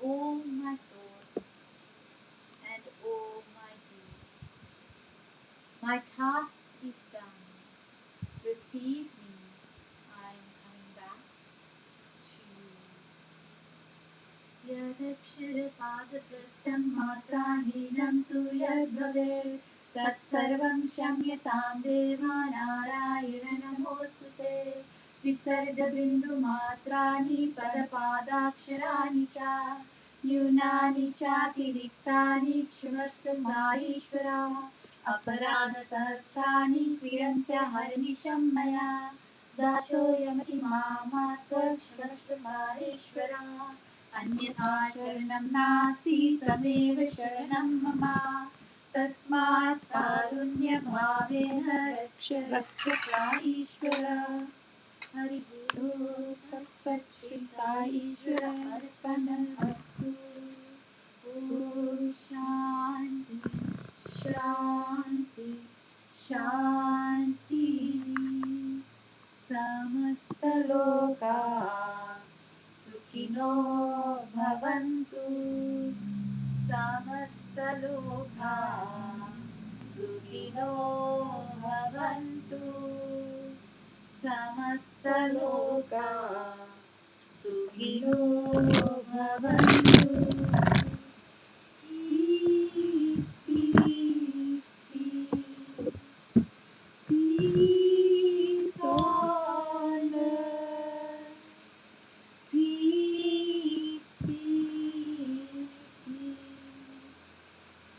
all my thoughts, and all my deeds. My task is done. Receive me. I am coming back to you. Yadaksharapadaprastam matranhinam tu yadbhavet tatsarvam shamyatam deva narayana namostute. Visarga bindu matrani padapadakshirani cha न्यूनानि चातिरिक्तानि क्षमस्व साईश्वरा अपराधसहस्राणि क्रियन्त्यहर्निशं मया दासोऽयमिति मामत्र क्षमस्व साईश्वरा अन्यथा शरणं नास्ति तमेव शरणं मम तस्मात् कारुण्यभावेन रक्ष साईश्वर हरि ओम तत्सत् श्री साईश्वर अर्पणमस्तु ओम शांति शांति शांति समस्तलोका सुखिनो भवन्तु समस्तलोका सुखिनो भवन्तु समस्तलोका सुखिनो भवन्तु Peace, peace, peace, peace on earth. Peace, peace, peace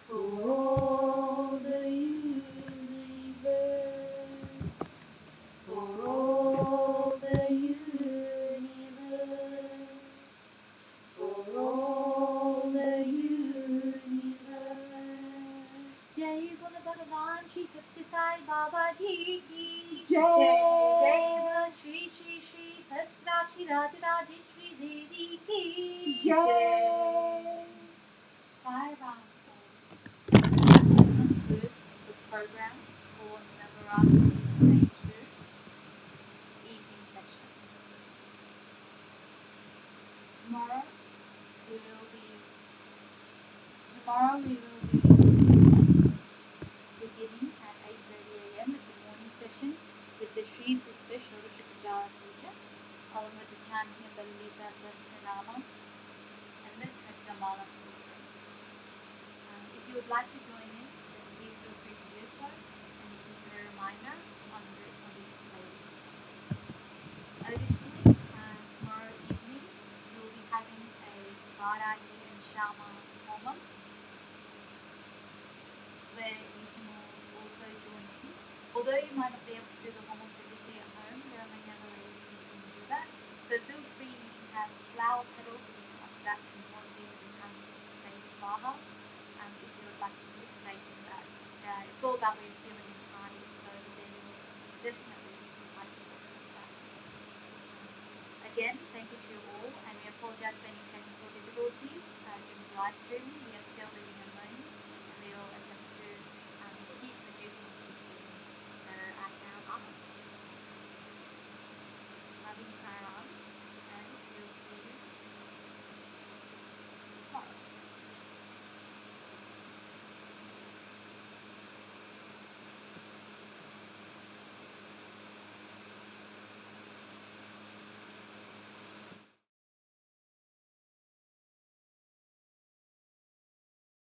for all the universe, for all the universe, for all the universe. Jai Bolo Bhagavan Shri Satya Sai Baba Ji ki Jai. Jai Bolo Shri Shri Shri Sahasrakshi Rajrajeshwari Devi ki Jai. Sai Ram. This concludes the program for Navratri Day 2 evening session. Tomorrow we will be beginning at 8:30 a.m. at the morning session with the Sri Sukta Shodasha Puja, along with the chanting of the Lalita Sahasranama and the Khatramala Stotra. If you would like to join in, then please feel free to do so, and you can set a reminder on this playlist. Additionally, tomorrow evening we will be having a Varagi and Shama Homam, where you can also join in. Although you might not be able to do the homam physically at home, there are many other ways that you can do that. So feel free, you can have flower petals that you can offer that, and one of these you can say swaha, if you would like to participate in that. It's all about where you're feeling in parties, so then definitely like to accept that. Again, thank you to you all, and we apologize for any technical difficulties during the live stream. We